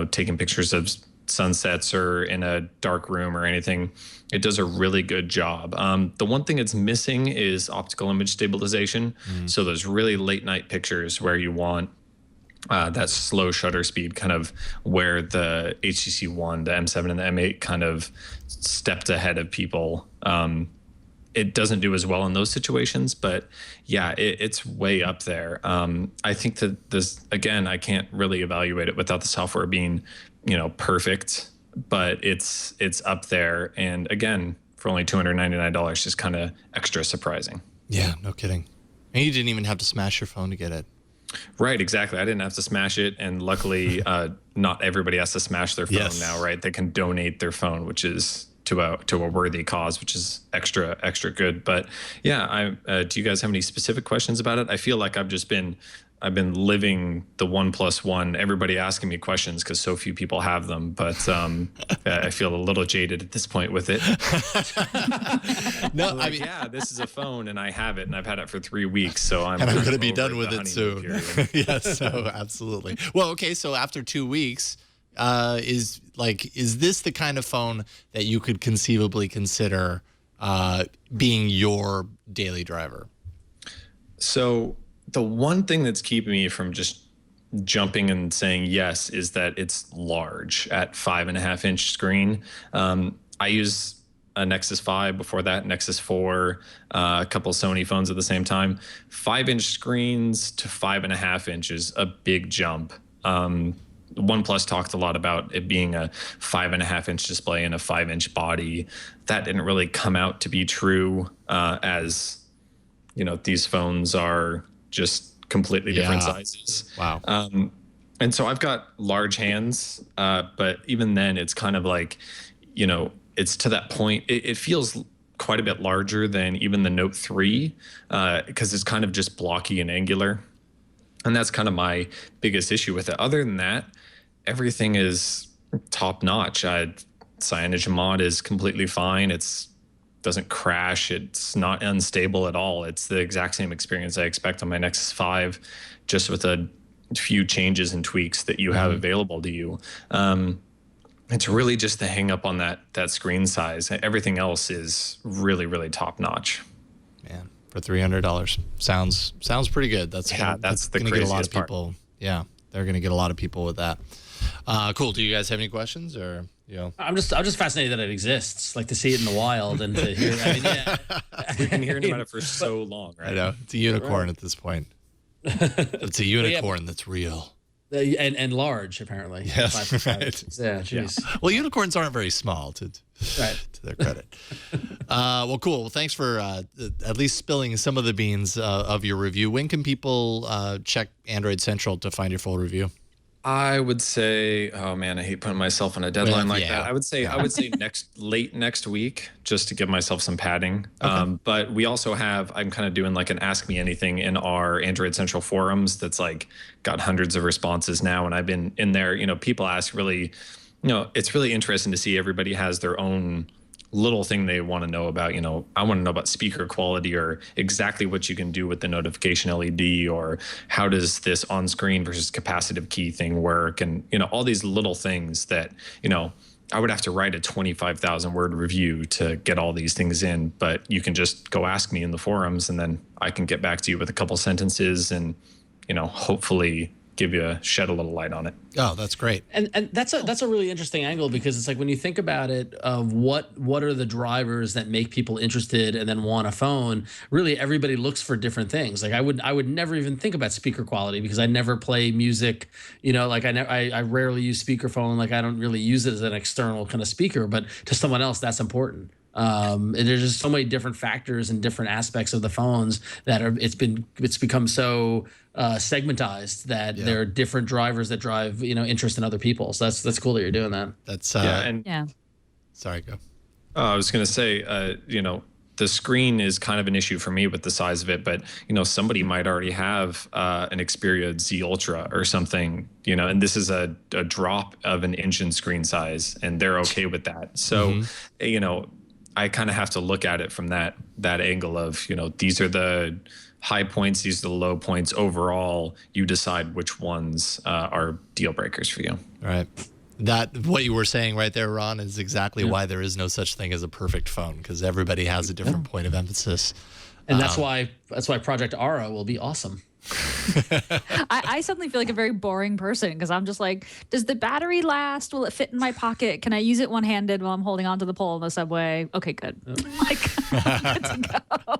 taking pictures of sunsets or in a dark room or anything. It does a really good job. The one thing it's missing is optical image stabilization. So those really late night pictures where you want that slow shutter speed, kind of where the HTC One, the M7, and the M8 kind of stepped ahead of people. It doesn't do as well in those situations, but yeah, it's way up there. I think that this, again, I can't really evaluate it without the software being, perfect, but it's up there. And again, for only $299, just kind of extra surprising. Yeah, no kidding. And you didn't even have to smash your phone to get it. Right, exactly. I didn't have to smash it, and luckily, not everybody has to smash their phone now, right? They can donate their phone, which is to a worthy cause, which is extra good. But yeah, do you guys have any specific questions about it? I feel like I've been living the OnePlus One. Everybody asking me questions because so few people have them, but I feel a little jaded at this point with it. No, I mean, yeah, this is a phone, and I have it, and I've had it for 3 weeks, so I'm going to be done with the it soon. Yes, so absolutely. Well, okay, so after 2 weeks, is this the kind of phone that you could conceivably consider being your daily driver? So the one thing that's keeping me from just jumping and saying yes is that it's large at 5.5-inch screen. I use a Nexus 5, before that Nexus 4, a couple Sony phones at the same time. 5-inch screens to 5.5 inches, a big jump. OnePlus talked a lot about it being a 5.5-inch display and a 5-inch body. That didn't really come out to be true, as these phones are just completely different sizes. Wow. And so I've got large hands, but even then it's kind of like, it's to that point. It feels quite a bit larger than even the Note 3, because it's kind of just blocky and angular. And that's kind of my biggest issue with it. Other than that, everything is top notch. Cyanogen mod is completely fine. It's doesn't crash. It's not unstable at all. It's the exact same experience I expect on my Nexus 5, just with a few changes and tweaks that you have available to you. It's really just the hang up on that screen size. Everything else is really, really top notch. Man, for $300 sounds pretty good. That's the gonna get a lot of craziest part. people. Yeah, they're going to get a lot of people with that. Cool. Do you guys have any questions, or I'm just fascinated that it exists, like to see it in the wild and to hear. I mean, yeah, We've been hearing about it for so long, right? I know it's a unicorn at this point. It's a unicorn that's real. And large, apparently. Yes, 5'5". right. Yeah, jeez. Well, unicorns aren't very small, to their credit. Well, cool. Well, thanks for at least spilling some of the beans of your review. When can people check Android Central to find your full review? I would say, oh man, I hate putting myself on a deadline that. I would say late next week, just to give myself some padding. Okay. But we also have, I'm kind of doing like an Ask Me Anything in our Android Central forums that's like got hundreds of responses now. And I've been in there, people ask really, it's really interesting to see everybody has their own little thing they want to know about. I want to know about speaker quality, or exactly what you can do with the notification LED, or how does this on-screen versus capacitive key thing work, and all these little things that I would have to write a 25,000 word review to get all these things in, but you can just go ask me in the forums, and then I can get back to you with a couple sentences and hopefully shed a little light on it. Oh, that's great. And that's a really interesting angle, because it's like, when you think about it, of what are the drivers that make people interested and then want a phone, really everybody looks for different things. Like I would never even think about speaker quality, because I never play music, like I rarely use speakerphone. Like I don't really use it as an external kind of speaker, but to someone else that's important. And there's just so many different factors and different aspects of the phones that it's become so segmentized that there are different drivers that drive interest in other people. So that's cool that you're doing that. That's Sorry, go. I was going to say, the screen is kind of an issue for me with the size of it, but somebody might already have an Xperia Z Ultra or something, and this is a drop of an inch in screen size, and they're okay with that. So, I kind of have to look at it from that angle of, these are the high points, these are the low points. Overall, you decide which ones are deal breakers for you. All right. What you were saying right there, Ron, is exactly why there is no such thing as a perfect phone, because everybody has a different point of emphasis. And that's why Project Ara will be awesome. I suddenly feel like a very boring person because I'm just like, does the battery last? Will it fit in my pocket? Can I use it one-handed while I'm holding onto the pole in the subway? Okay, good. Like, I'm good to go.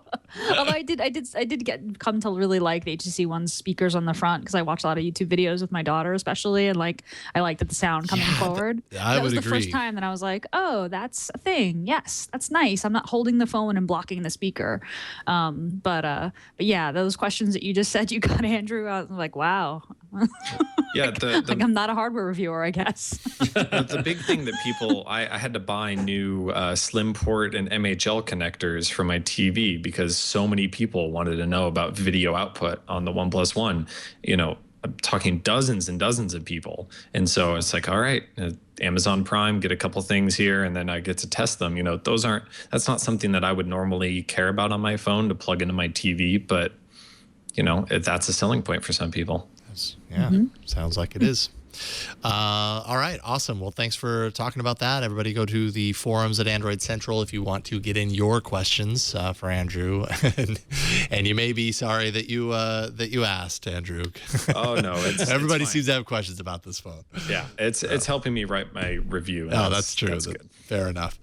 Although I did come to really like the HTC One speakers on the front because I watch a lot of YouTube videos with my daughter, especially, and like I liked the sound coming forward. I that was would the agree. first time that I was like, oh, that's a thing. Yes, that's nice. I'm not holding the phone and blocking the speaker. But yeah, those questions that you just said you got, Andrew, I was like, wow. Yeah, like I'm not a hardware reviewer, I guess. the big thing that I had to buy new slim port and MHL connectors for my TV because so many people wanted to know about video output on the OnePlus One. I'm talking dozens and dozens of people. And so it's like, all right, Amazon Prime, get a couple things here, and then I get to test them. That's not something that I would normally care about on my phone to plug into my TV, but that's a selling point for some people. Yeah, sounds like it is. All right, awesome. Well, thanks for talking about that. Everybody go to the forums at Android Central if you want to get in your questions for Andrew. and you may be sorry that you asked, Andrew. Oh, no. Everybody it's seems to have questions about this phone. Yeah, it's helping me write my review. Oh, that's true. That's good. Fair enough.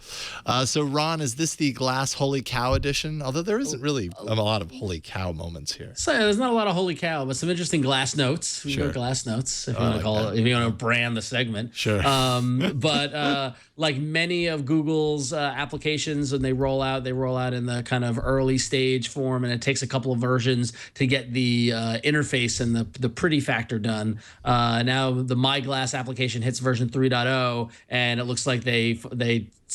So, Ron, is this the Glass Holy Cow edition? Although there isn't really a lot of holy cow moments here. So there's not a lot of holy cow, but some interesting glass notes. We go glass notes, if you want to call it, if you want to brand the segment. Sure. But like many of Google's applications, when they roll out in the kind of early stage form, and it takes a couple of versions to get the interface and the pretty factor done. Now the My Glass application hits version 3.0, and it looks like they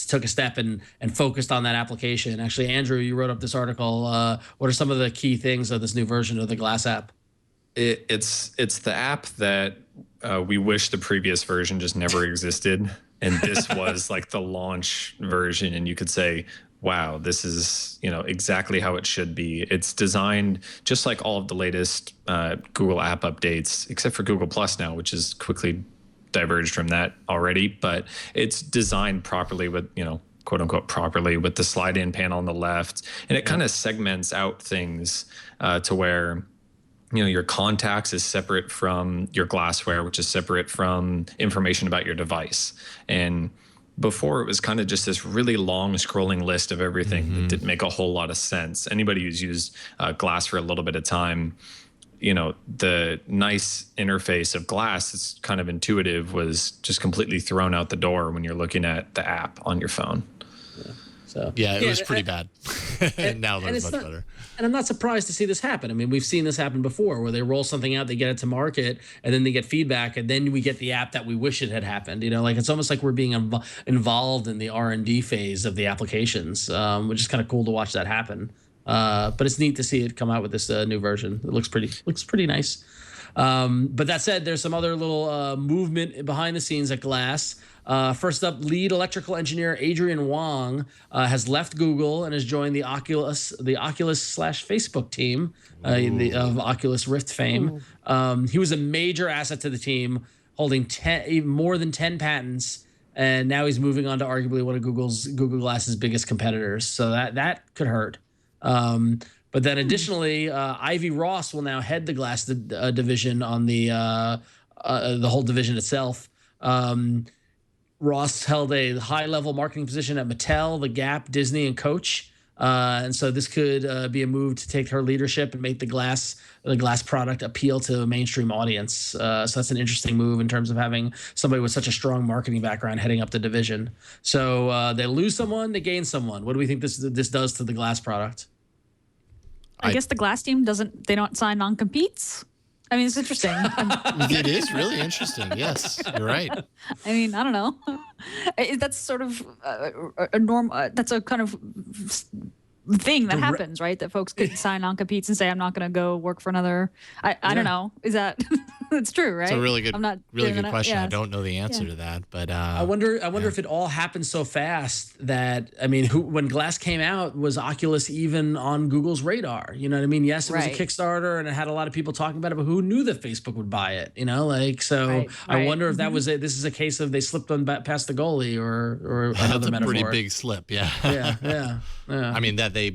took a step and focused on that application. Actually, Andrew, you wrote up this article. What are some of the key things of this new version of the Glass app? It's the app that we wish the previous version just never existed, and this was like the launch version, and you could say, wow, this is exactly how it should be. It's designed just like all of the latest Google app updates, except for Google Plus now, which is quickly diverged from that already, but it's designed properly with quote unquote properly with the slide in panel on the left, and it kind of segments out things to where your contacts is separate from your glassware, which is separate from information about your device. And before, it was kind of just this really long scrolling list of everything that didn't make a whole lot of sense. Anybody who's used Glass for a little bit of time, the nice interface of Glass, it's kind of intuitive, was just completely thrown out the door when you're looking at the app on your phone. Yeah, it was pretty bad. And now they're much better. And I'm not surprised to see this happen. I mean, we've seen this happen before where they roll something out, they get it to market, and then they get feedback, and then we get the app that we wish it had happened. Like it's almost like we're being involved in the R&D phase of the applications, which is kind of cool to watch that happen. But it's neat to see it come out with this new version. It looks pretty nice. But that said, there's some other little movement behind the scenes at Glass. First up, lead electrical engineer Adrian Wong has left Google and has joined the Oculus/Facebook team of Oculus Rift fame. He was a major asset to the team, holding more than 10 patents, and now he's moving on to arguably one of Google Glass's biggest competitors. So that could hurt. But then additionally, Ivy Ross will now head the Glass division on the whole division itself. Ross held a high-level marketing position at Mattel, The Gap, Disney, and Coach. And so this could be a move to take her leadership and make the Glass product appeal to a mainstream audience. So that's an interesting move in terms of having somebody with such a strong marketing background heading up the division. So they lose someone, they gain someone. What do we think this does to the Glass product? I guess the Glass team they don't sign non-competes. I mean, it's interesting. It is really interesting. Yes, you're right. I mean, I don't know. That's sort of a norm. That's a kind of thing that happens, right? That folks could sign non-competes and say, "I'm not going to go work for another." I don't know. Is that? It's true, right? It's a really good, question. Yeah. I don't know the answer to that, but I wonder if it all happened so fast that when Glass came out, was Oculus even on Google's radar? You know what I mean? Yes, it was a Kickstarter and it had a lot of people talking about it, but who knew that Facebook would buy it? I wonder if that was it. This is a case of they slipped on past the goalie or another that's a metaphor. pretty big slip. Yeah. Yeah. I mean that they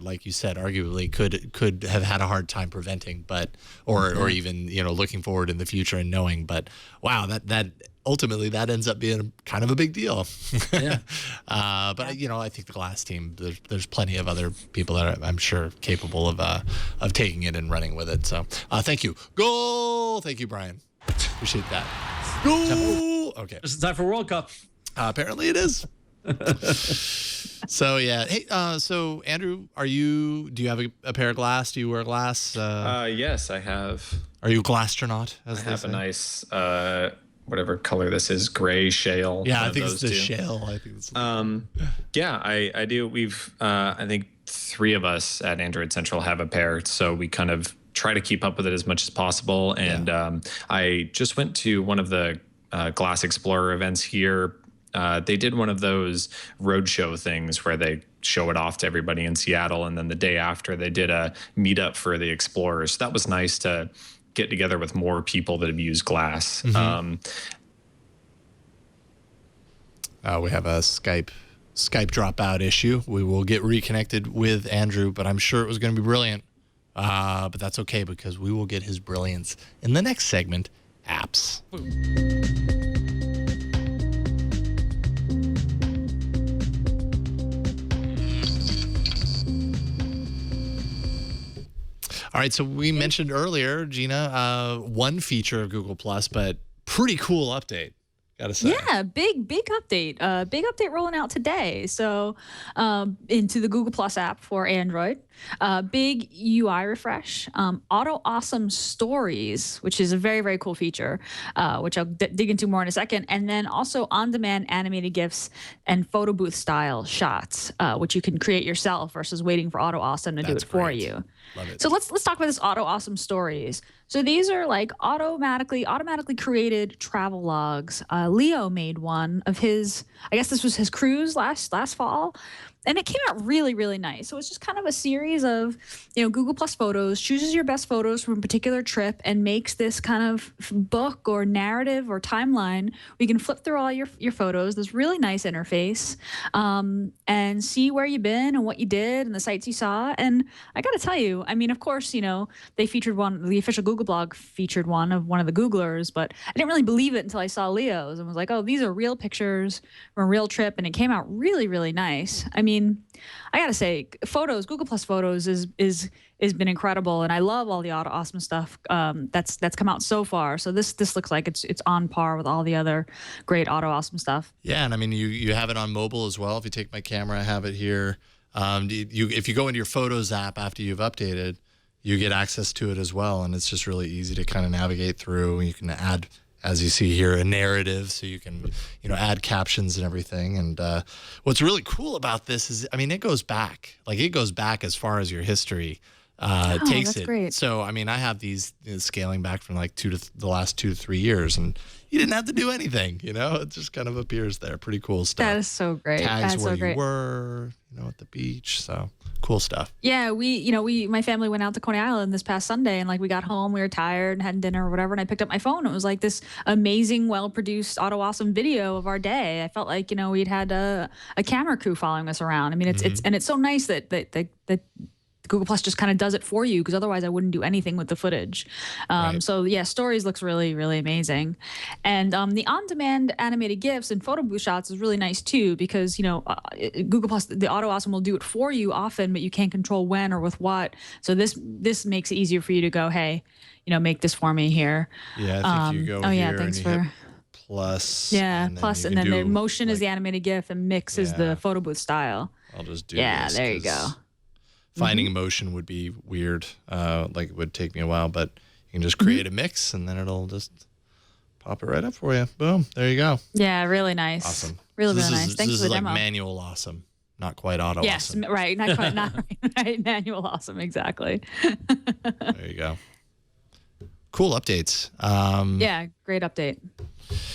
like you said, arguably could have had a hard time preventing, but or even looking forward in the future and knowing. But wow, that ultimately that ends up being kind of a big deal. Yeah. But I think the Glass team, there's plenty of other people that I'm sure capable of taking it and running with it. So thank you. Goal. Thank you, Brian. Appreciate that. Goal. Okay. It's time for World Cup. Apparently it is. So yeah. Hey, so Andrew, do you have a pair of glass? Do you wear glass? Yes, I have. Are you a glasstronaut? I have a nice whatever color this is, gray shale. Yeah, I think it's the shale. I think it's yeah, I do. We've I think 3 of us at Android Central have a pair, so we kind of try to keep up with it as much as possible. And I just went to one of the Glass Explorer events here. They did one of those roadshow things where they show it off to everybody in Seattle, and then the day after they did a meetup for the Explorers. So that was nice to get together with more people that have used glass. We have a Skype dropout issue. We will get reconnected with Andrew, but I'm sure it was going to be brilliant. But that's okay, because we will get his brilliance in the next segment, apps. All right, so we mentioned earlier, Gina, one feature of Google Plus, but pretty cool update, gotta say. Yeah, big update. Big update rolling out today. So into the Google Plus app for Android. Big UI refresh. Auto Awesome Stories, which is a very, very cool feature, which I'll dig into more in a second. And then also on-demand animated GIFs and photo booth style shots, which you can create yourself versus waiting for Auto Awesome to do it for you. Love it. So let's talk about this Auto Awesome Stories. So these are like automatically created travel logs. Leo made one of his. I guess this was his cruise last fall. And it came out really, really nice. So it's just kind of a series of, Google Plus photos, chooses your best photos from a particular trip and makes this kind of book or narrative or timeline where you can flip through all your photos, this really nice interface, and see where you've been and what you did and the sites you saw. And I got to tell you, I mean, of course, they featured one, the official Google blog featured one of the Googlers, but I didn't really believe it until I saw Leo's and was like, oh, these are real pictures from a real trip. And it came out really, really nice. I mean, I gotta say, Google Plus Photos has been incredible, and I love all the Auto Awesome stuff that's come out so far. So this looks like it's on par with all the other great Auto Awesome stuff. Yeah, and I mean you have it on mobile as well. If you take my camera, I have it here. If you go into your Photos app after you've updated, you get access to it as well, and it's just really easy to kind of navigate through. You can add, as you see here, a narrative, so you can, add captions and everything. And what's really cool about this is, I mean, it goes back as far as your history takes it. Great. So, I mean, I have these scaling back from like the last 2 to 3 years, and you didn't have to do anything. It just kind of appears there. Pretty cool stuff. That is so great. Tags That's where so great. you were, at the beach. So cool stuff. Yeah, my family went out to Coney Island this past Sunday, and like we got home, we were tired and had dinner or whatever, and I picked up my phone. It was like this amazing, well-produced, Auto Awesome video of our day. I felt like we'd had a camera crew following us around. I mean, it's so nice that Google Plus just kind of does it for you, because otherwise I wouldn't do anything with the footage. Right. So yeah, Stories looks really, really amazing. And the on-demand animated GIFs and photo booth shots is really nice too, because, Google Plus, the Auto Awesome will do it for you often, but you can't control when or with what. So this makes it easier for you to go, hey, make this for me here. Yeah, I think you go here thanks and you for hit plus. Yeah, and plus, you and can then the do, motion is like, the animated GIF and mix is the photo booth style. I'll just do Yeah, this, there you 'cause go. Finding emotion would be weird. It would take me a while, but you can just create a mix and then it'll just pop it right up for you. Boom. There you go. Yeah, really nice. Awesome. Really, So really nice. Thanks this for the is like demo. manual awesome, not quite auto Yes, awesome. right. Not quite, not right. Manual awesome, exactly. There you go. Cool updates. Yeah, great update.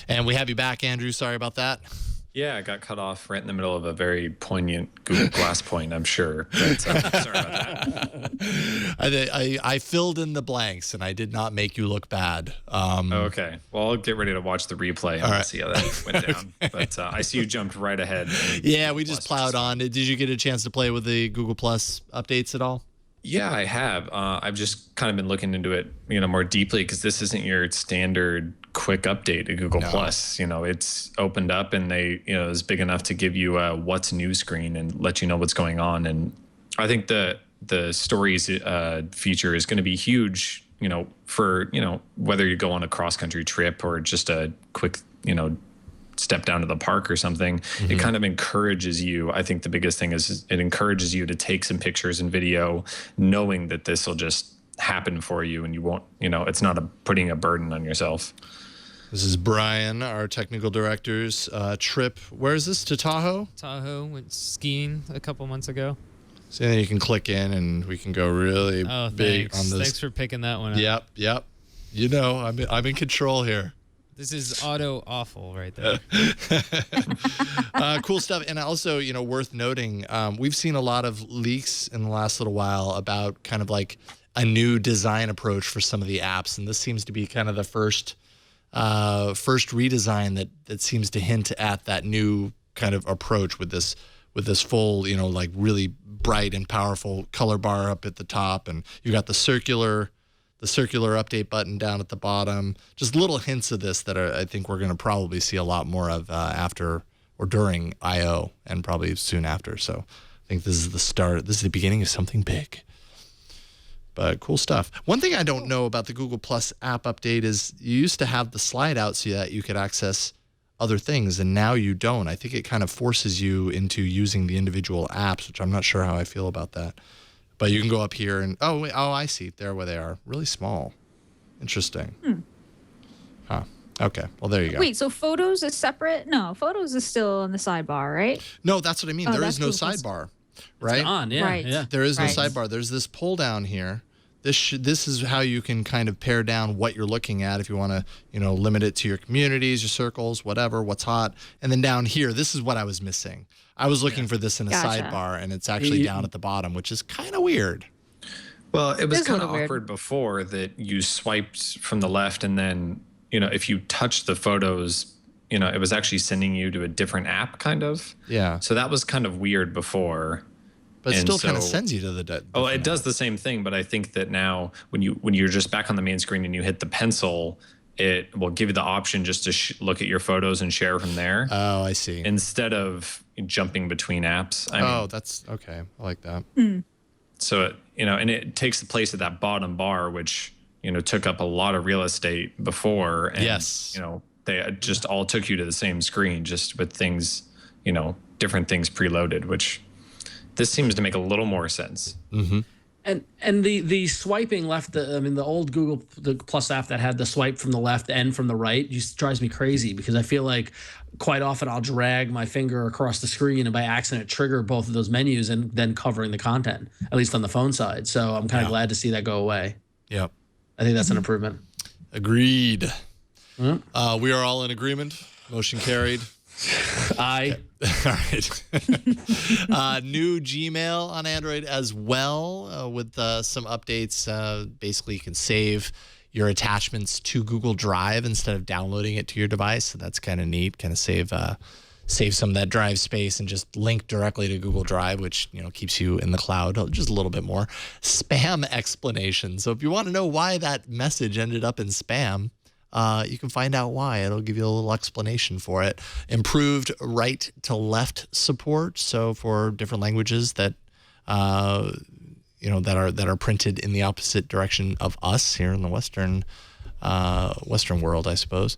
And we have you back, Andrew. Sorry about that. Yeah, I got cut off right in the middle of a very poignant Google Glass point, I'm sure. But, sorry about that. I filled in the blanks, and I did not make you look bad. Okay. Well, I'll get ready to watch the replay and see how that went down. But I see you jumped right ahead. Yeah, we just plowed on. Did you get a chance to play with the Google Plus updates at all? Yeah, I have. I've just kind of been looking into it, more deeply because this isn't your standard quick update to Google Plus. It's opened up and they, is big enough to give you a what's new screen and let you know what's going on. And I think the stories feature is going to be huge, for, whether you go on a cross country trip or just a quick, step down to the park or something. It kind of encourages you. I think the biggest thing is it encourages you to take some pictures and video knowing that this will just happen for you and you won't, it's not putting a burden on yourself. This is Brian, our technical director's trip. Where is this? To Tahoe? Tahoe, went skiing a couple months ago. So then you can click in and we can go really big thanks. on this. Thanks for picking that one up. Yep. I'm in control here. This is auto awful right there. Cool stuff. And also, worth noting, we've seen a lot of leaks in the last little while about kind of like a new design approach for some of the apps. And this seems to be kind of the first redesign that seems to hint at that new kind of approach with this full, like really bright and powerful color bar up at the top. And you've got the circular update button down at the bottom. Just little hints of this that I think we're going to probably see a lot more of after or during I/O and probably soon after. So I think this is the start. This is the beginning of something big. But cool stuff. One thing I don't know about the Google Plus app update is you used to have the slide out so that you could access other things, and now you don't. I think it kind of forces you into using the individual apps, which I'm not sure how I feel about that. But you can go up here and, I see. There where they are. Really small. Interesting. Huh. Okay. Well, there you go. Wait, so Photos is separate? No, Photos is still in the sidebar, right? No, that's what I mean. Oh, there that's is no Google Plus. sidebar, right? It's on, yeah, Right. yeah. There is no Right. sidebar. There's this pull down here. This is how you can kind of pare down what you're looking at if you want to, limit it to your communities, your circles, whatever, what's hot. And then down here, this is what I was missing. I was looking for this in a Gotcha. sidebar, and it's actually down at the bottom, which is kind of weird. Well, it was It's a kind of little weird. awkward before that you swiped from the left and then, if you touched the photos, it was actually sending you to a different app kind of. Yeah. So that was kind of weird before. But it And still kind of so- sends you to the Oh, it does the same thing, but I think that now when you're just back on the main screen and you hit the pencil, it will give you the option just to look at your photos and share from there Oh, I see. instead of jumping between apps. I mean, That's okay. I like that. so and it takes the place of that bottom bar, which took up a lot of real estate before. And, Yes. They just all took you to the same screen, just with things, different things preloaded, which this seems to make a little more sense. And the swiping left, the old the Plus app that had the swipe from the left and from the right just drives me crazy because I feel like quite often I'll drag my finger across the screen and by accident trigger both of those menus and then covering the content, at least on the phone side. So I'm kind of glad to see that go away. Yep. I think that's an improvement. Agreed. We are all in agreement. Motion carried. I All right. New Gmail on Android as well with some updates. Basically, you can save your attachments to Google Drive instead of downloading it to your device. So that's kind of neat. Kind of save some of that drive space and just link directly to Google Drive, which keeps you in the cloud just a little bit more. Spam explanation. So if you want to know why that message ended up in spam, you can find out why. It'll give you a little explanation for it. Improved right to left support. So for different languages that that are printed in the opposite direction of us here in the Western world, I suppose.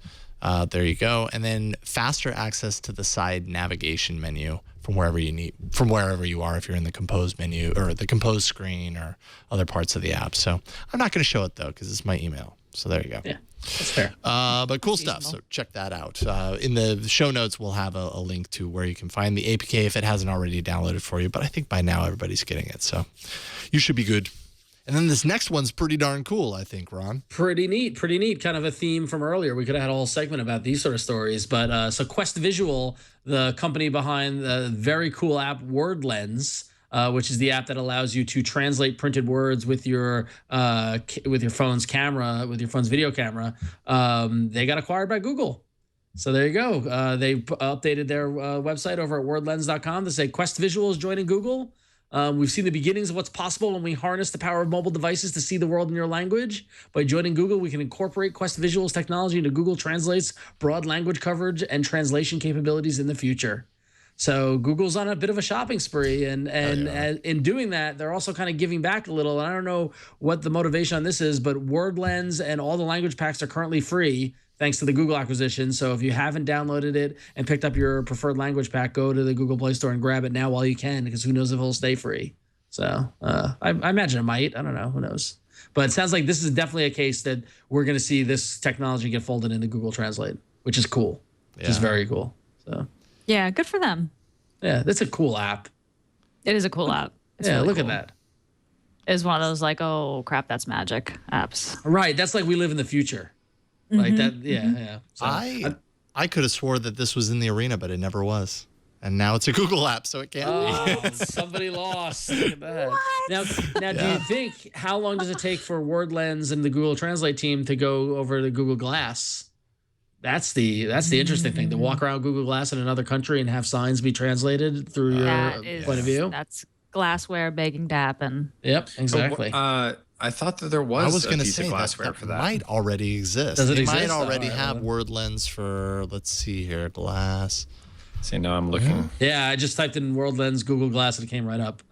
There you go. And then faster access to the side navigation menu from wherever you are, if you're in the compose menu or the compose screen or other parts of the app. So I'm not going to show it though, because it's my email. So there you go. yeah, that's fair. But cool stuff. So check that out. In the show notes, we'll have a link to where you can find the APK if it hasn't already downloaded for you. But I think by now everybody's getting it. So you should be good. And then this next one's pretty darn cool, I think, Ron. Pretty neat. Kind of a theme from earlier. We could have had a whole segment about these sort of stories. But so Quest Visual, the company behind the very cool app WordLens, which is the app that allows you to translate printed words with your phone's camera, with your phone's video camera. They got acquired by Google. So there you go. They updated their website over at wordlens.com to say Quest Visual is joining Google. We've seen the beginnings of what's possible when we harness the power of mobile devices to see the world in your language. By joining Google, we can incorporate Quest Visual's technology into Google Translate's broad language coverage and translation capabilities in the future. So Google's on a bit of a shopping spree, and in doing that, they're also kind of giving back a little. And I don't know what the motivation on this is, but WordLens and all the language packs are currently free thanks to the Google acquisition. So if you haven't downloaded it and picked up your preferred language pack, go to the Google Play Store and grab it now while you can, because who knows if it'll stay free. So I imagine it might. I don't know. Who knows? But it sounds like this is definitely a case that we're going to see this technology get folded into Google Translate, which is cool. Which is very cool. So Yeah, good for them. yeah, that's a cool app. It is a cool app. It's Yeah, really look cool. at that. It's one of those like, oh crap, that's magic apps. Right. That's like we live in the future. Like that. Yeah. Yeah. So, I could have swore that this was in the arena, but it never was. And now it's a Google app, so it can't be. oh, somebody lost. Look at that. Now, do you think, how long does it take for WordLens and the Google Translate team to go over to Google Glass? That's the interesting thing, to walk around Google Glass in another country and have signs be translated through your point of view. That's glassware begging to happen. Yep, exactly. I thought that there I was was a going to piece say of glassware for that. might already exist. Does it they exist? might already Oh, have WordLens for, let's see here, glass. See, now I'm looking. Yeah, I just typed in WordLens Google Glass and it came right up.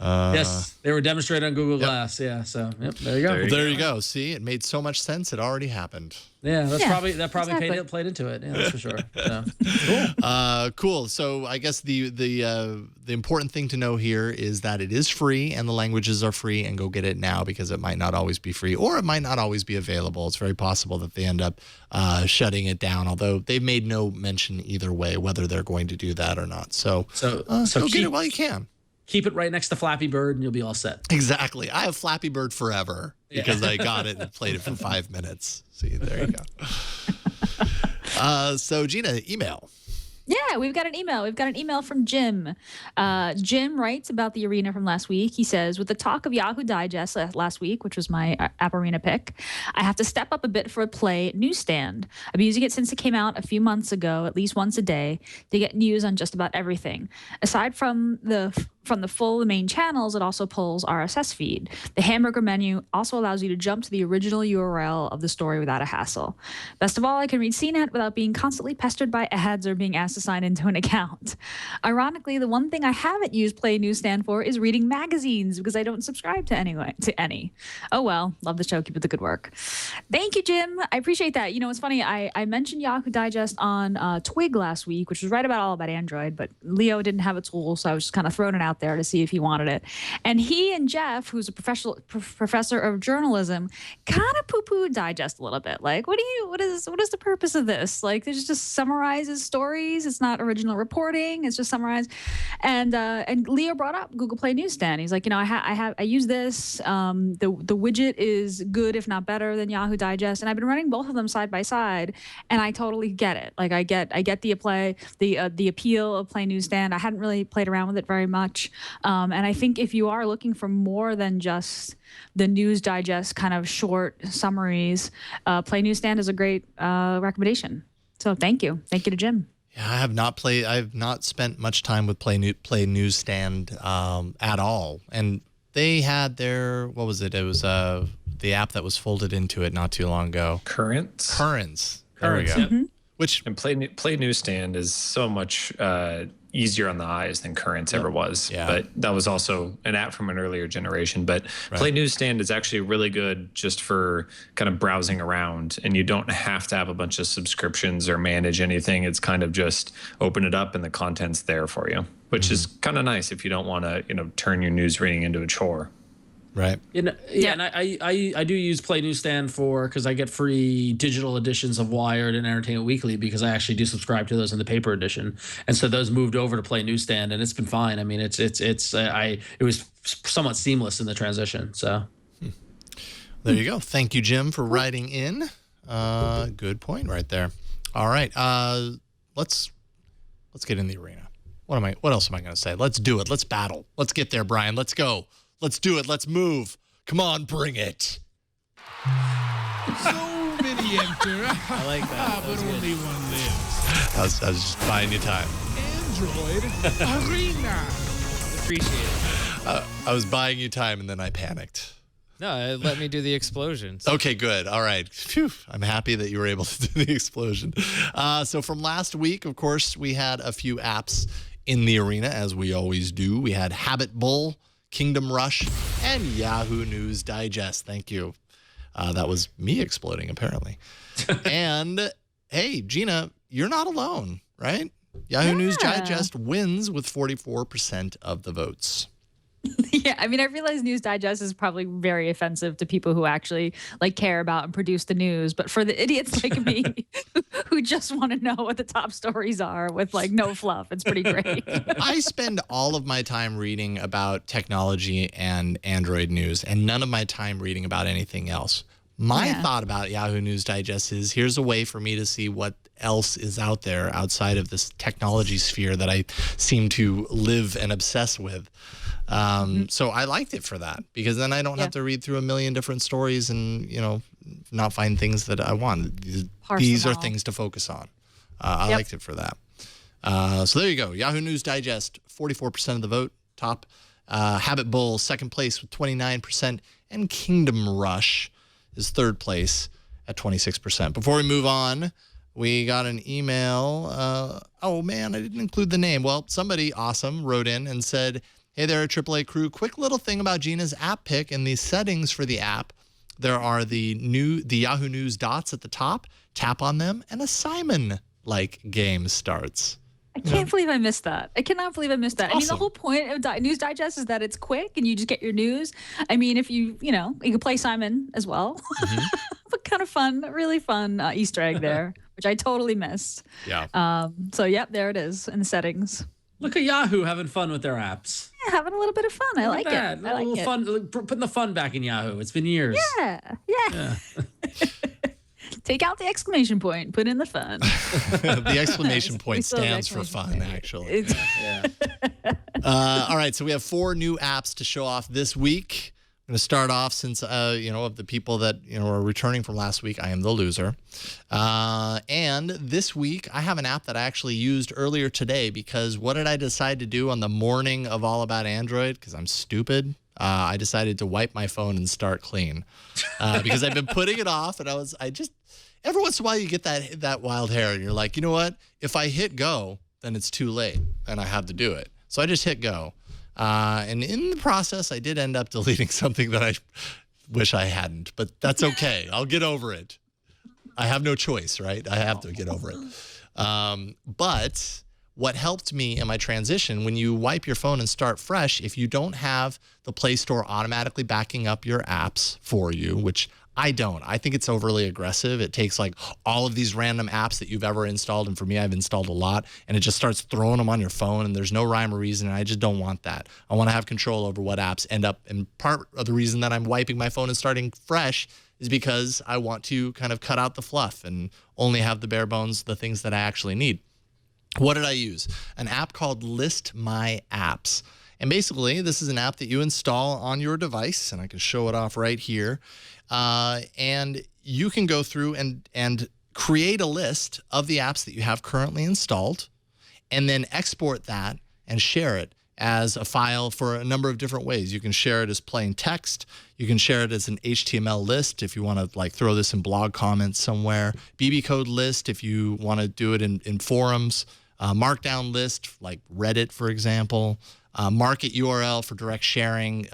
Yes, they were demonstrated on Google Glass. Yeah, so there you go. There you go. See, it made so much sense. It already happened. Yeah, that probably exactly. played into it. Yeah, that's for sure. So, cool. Cool. So I guess the important thing to know here is that it is free and the languages are free, and go get it now, because it might not always be free, or it might not always be available. It's very possible that they end up shutting it down, although they've made no mention either way whether they're going to do that or not. So go get it while you can. Keep it right next to Flappy Bird and you'll be all set. Exactly. I have Flappy Bird forever because I got it and played it for 5 minutes. See, there you go. So Gina, email. Yeah, we've got an email. We've got an email from Jim. Jim writes about the arena from last week. He says, with the talk of Yahoo Digest last week, which was my App Arena pick, I have to step up a bit for a Play newsstand. I've been using it since it came out a few months ago, at least once a day, to get news on just about everything. Aside from the full main channels, it also pulls RSS feed. The hamburger menu also allows you to jump to the original URL of the story without a hassle. Best of all, I can read CNET without being constantly pestered by ads or being asked to sign into an account. Ironically, the one thing I haven't used Play Newsstand for is reading magazines, because I don't subscribe to any. Oh well, love the show. Keep up the good work. Thank you, Jim. I appreciate that. You know, it's funny. I mentioned Yahoo Digest on Twig last week, which was right about all about Android, but Leo didn't have a tool, so I was just kind of throwing it out there to see if he wanted it. And he and Jeff, who's a professor of journalism, kind of poo-pooed Digest a little bit. Like, what is the purpose of this? Like, it just summarizes stories. It's not original reporting. It's just summarized. And Leo brought up Google Play Newsstand. He's like, you know, I use this. The widget is good, if not better, than Yahoo Digest. And I've been running both of them side by side, and I totally get it. Like, I get the appeal of Play Newsstand. I hadn't really played around with it very much. And I think if you are looking for more than just the News Digest kind of short summaries, Play Newsstand is a great recommendation. So thank you to Jim. Yeah, I've not spent much time with Play Newsstand at all. And they had their, what was it? It was the app that was folded into it not too long ago. Currents. There we go. Yep. Which And Play Newsstand is so much easier on the eyes than Currents ever was. Yeah. But that was also an app from an earlier generation. But Play Newsstand is actually really good just for kind of browsing around, and you don't have to have a bunch of subscriptions or manage anything. It's kind of just open it up and the content's there for you, which is kind of nice if you don't want to, turn your news reading into a chore. Right. Yeah. And I do use Play Newsstand because I get free digital editions of Wired and Entertainment Weekly because I actually do subscribe to those in the paper edition, and so those moved over to Play Newsstand, and it's been fine. I mean, it was somewhat seamless in the transition. So there you go. Thank you, Jim, for writing in. Good point right there. All right. Let's get in the arena. What else am I going to say? Let's do it. Let's battle. Let's get there, Brian. Let's go. Let's do it. Let's move. Come on, bring it. So many enter. I like that. But only one lives. I was just buying you time. Android Arena. Appreciate it. I was buying you time, and then I panicked. No, let me do the explosions. Okay, good. All right. Phew. I'm happy that you were able to do the explosion. So from last week, of course, we had a few apps in the arena, as we always do. We had Habit Bull, Kingdom Rush, and Yahoo News Digest. Thank you. That was me exploding, apparently. And hey, Gina, you're not alone, right? Yahoo News Digest wins with 44% of the votes. Yeah, I mean, I realize News Digest is probably very offensive to people who actually care about and produce the news, but for the idiots like me who just want to know what the top stories are with no fluff, it's pretty great. I spend all of my time reading about technology and Android news, and none of my time reading about anything else. My thought about Yahoo News Digest is here's a way for me to see what else is out there outside of this technology sphere that I seem to live and obsess with. So I liked it for that, because then I don't have to read through a million different stories and, not find things that I want. These are things to focus on. I liked it for that. So there you go. Yahoo News Digest, 44% of the vote, top. Habit Bull, second place with 29%. And Kingdom Rush is third place at 26%. Before we move on, we got an email. Oh, man, I didn't include the name. Well, somebody awesome wrote in and said, hey there, AAA crew. Quick little thing about Gina's app pick. In the settings for the app, there are the Yahoo News dots at the top. Tap on them, and a Simon-like game starts. I can't believe I missed that. I cannot believe I missed that. Awesome. I mean, the whole point of News Digest is that it's quick and you just get your news. I mean, if you can play Simon as well. But kind of fun, really fun Easter egg there, which I totally missed. Yeah. So, yep, there it is in the settings. look at Yahoo having fun with their apps. Yeah, having a little bit of fun. I like it. I like it. Fun, putting the fun back in Yahoo. It's been years. Yeah. Take out the exclamation point. Put in the fun. The exclamation point stands for fun, actually. All right, so we have 4 new apps to show off this week. I'm going to start off since, of the people that, are returning from last week, I am the loser. And this week, I have an app that I actually used earlier today because what did I decide to do on the morning of All About Android? Because I'm stupid. I decided to wipe my phone and start clean because I've been putting it off, and every once in a while you get that wild hair, and you're like, you know what? If I hit go, then it's too late, and I have to do it. So I just hit go. And in the process, I did end up deleting something that I wish I hadn't, but that's okay. I'll get over it. I have no choice, right? I have to get over it. But what helped me in my transition, when you wipe your phone and start fresh, if you don't have the Play Store automatically backing up your apps for you, which I don't. I think it's overly aggressive. It takes like all of these random apps that you've ever installed, and for me, I've installed a lot, and it just starts throwing them on your phone, and there's no rhyme or reason, and I just don't want that. I want to have control over what apps end up, and part of the reason that I'm wiping my phone and starting fresh is because I want to kind of cut out the fluff and only have the bare bones, the things that I actually need. What did I use? An app called List My Apps. And basically, this is an app that you install on your device, and I can show it off right here. And you can go through and create a list of the apps that you have currently installed, and then export that and share it as a file for a number of different ways. You can share it as plain text. You can share it as an HTML list if you want to like throw this in blog comments somewhere. BB code list if you want to do it in forums. Markdown list like Reddit, for example. Market URL for direct sharing,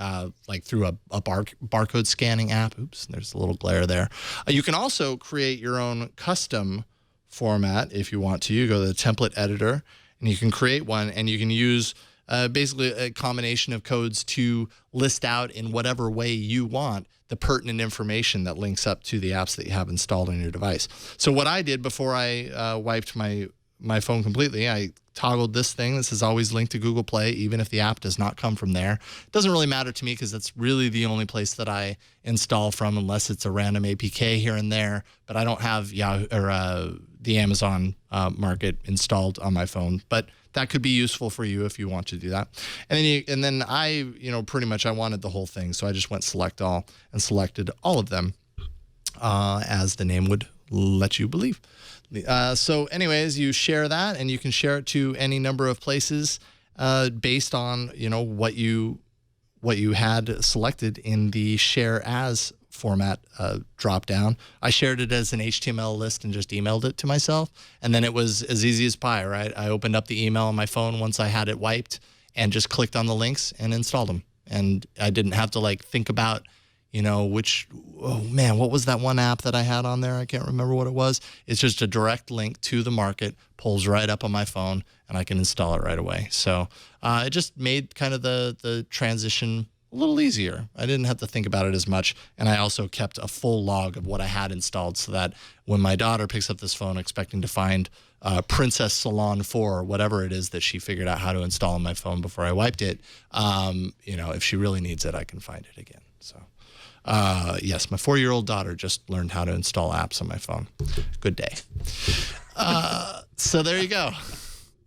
like through a barcode scanning app. Oops, there's a little glare there. You can also create your own custom format if you want to. You go to the template editor, and you can create one, and you can use basically a combination of codes to list out in whatever way you want the pertinent information that links up to the apps that you have installed on your device. So what I did before I wiped my phone completely, I toggled this thing. This is always linked to Google Play, even if the app does not come from there. It doesn't really matter to me because that's really the only place that I install from, unless it's a random APK here and there. But I don't have Yahoo or the Amazon Market installed on my phone. But that could be useful for you if you want to do that. And then I pretty much I wanted the whole thing, so I just went select all and selected all of them, as the name would let you believe. So anyways, you share that, and you can share it to any number of places based on what you had selected in the share as format drop down. I shared it as an HTML list and just emailed it to myself, and then it was as easy as pie, right? I opened up the email on my phone once I had it wiped and just clicked on the links and installed them, and I didn't have to think about what was that one app that I had on there? I can't remember what it was. It's just a direct link to the market, pulls right up on my phone, and I can install it right away. So it just made kind of the transition a little easier. I didn't have to think about it as much, and I also kept a full log of what I had installed so that when my daughter picks up this phone expecting to find Princess Salon 4, or whatever it is that she figured out how to install on my phone before I wiped it, if she really needs it, I can find it again. So. Yes, my 4-year-old daughter just learned how to install apps on my phone. Good day. So there you go.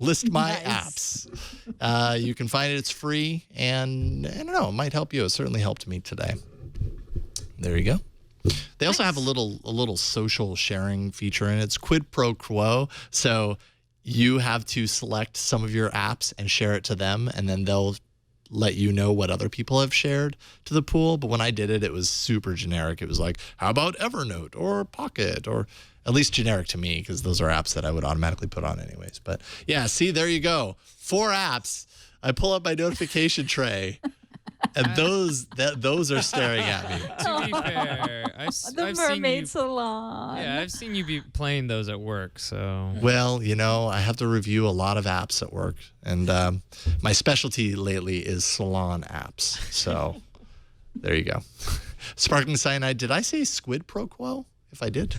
List my apps. You can find it. It's free, and I don't know, it might help you. It certainly helped me today. There you go. They also have a little social sharing feature, and it's quid pro quo. So you have to select some of your apps and share it to them, and then they'll let you know what other people have shared to the pool. But when I did it, it was super generic. It was like, how about Evernote or Pocket, or at least generic to me, because those are apps that I would automatically put on anyways. But yeah, see, there you go. 4 apps. I pull up my notification tray, and those are staring at me. To be fair, The Mermaid Salon. Yeah, I've seen you be playing those at work, so. Well, I have to review a lot of apps at work, and my specialty lately is salon apps. So there you go. Sparkling Cyanide, did I say squid pro quo? If I did,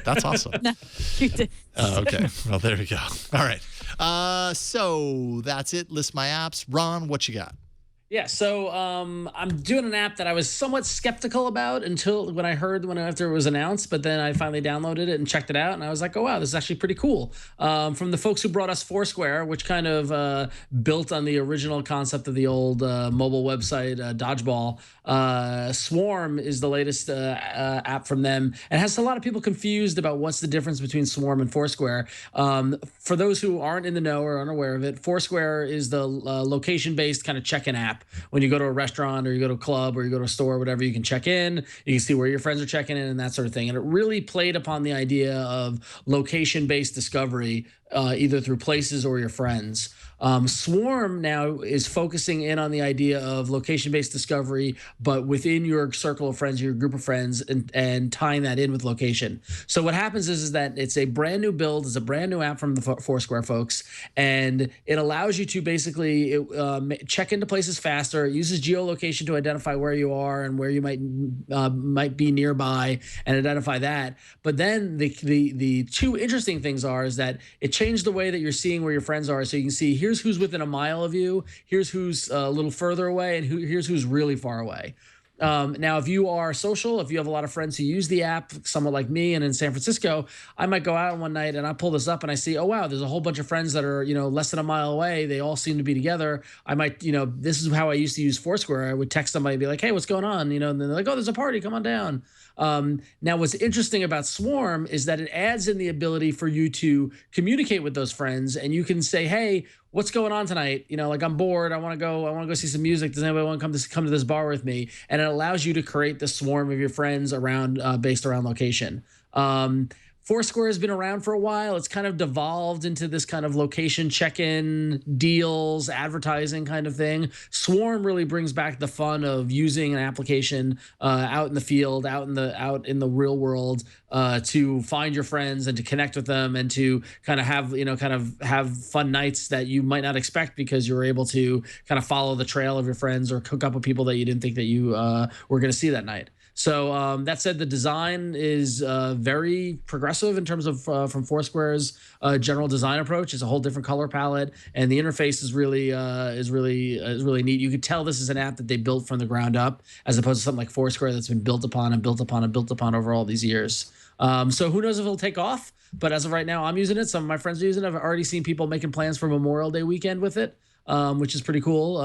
that's awesome. No, you did. Okay. Well, there we go. All right. So that's it. List my apps. Ron, what you got? Yeah, so I'm doing an app that I was somewhat skeptical about until after it was announced, but then I finally downloaded it and checked it out, and I was like, oh, wow, this is actually pretty cool. From the folks who brought us Foursquare, which kind of built on the original concept of the old mobile website, Dodgeball, Swarm is the latest app from them, and has a lot of people confused about what's the difference between Swarm and Foursquare. For those who aren't in the know or unaware of it, Foursquare is the location-based kind of check-in app. When you go to a restaurant or you go to a club or you go to a store or whatever, you can check in, you can see where your friends are checking in and that sort of thing. And it really played upon the idea of location-based discovery, either through places or your friends. Swarm now is focusing in on the idea of location-based discovery, but within your circle of friends, your group of friends, and tying that in with location. So what happens is that it's a brand new build, it's a brand new app from the Foursquare folks, and it allows you to basically check into places faster. It uses geolocation to identify where you are and where you might be nearby and identify that. But then the two interesting things is that it changed the way that you're seeing where your friends are, so you can see here's who's within a mile of you, here's who's a little further away, and here's who's really far away. Now, if you are social, if you have a lot of friends who use the app, someone like me and in San Francisco, I might go out one night and I pull this up and I see, oh, wow, there's a whole bunch of friends that are, less than a mile away. They all seem to be together. I might, this is how I used to use Foursquare. I would text somebody and be like, hey, what's going on? And then they're like, oh, there's a party, come on down. Now, what's interesting about Swarm is that it adds in the ability for you to communicate with those friends, and you can say, hey, what's going on tonight? I'm bored. I want to go see some music. Does anybody want to come to this bar with me? And it allows you to create the swarm of your friends based around location. Foursquare has been around for a while. It's kind of devolved into this kind of location check-in deals, advertising kind of thing. Swarm really brings back the fun of using an application out in the field, out in the real world, to find your friends and to connect with them and to kind of have fun nights that you might not expect because you were able to kind of follow the trail of your friends or hook up with people that you didn't think that you were going to see that night. So that said, the design is very progressive in terms of from Foursquare's general design approach. It's a whole different color palette, and the interface is really neat. You could tell this is an app that they built from the ground up, as opposed to something like Foursquare that's been built upon and built upon and built upon over all these years. So who knows if it'll take off? But as of right now, I'm using it. Some of my friends are using it. I've already seen people making plans for Memorial Day weekend with it. Which is pretty cool.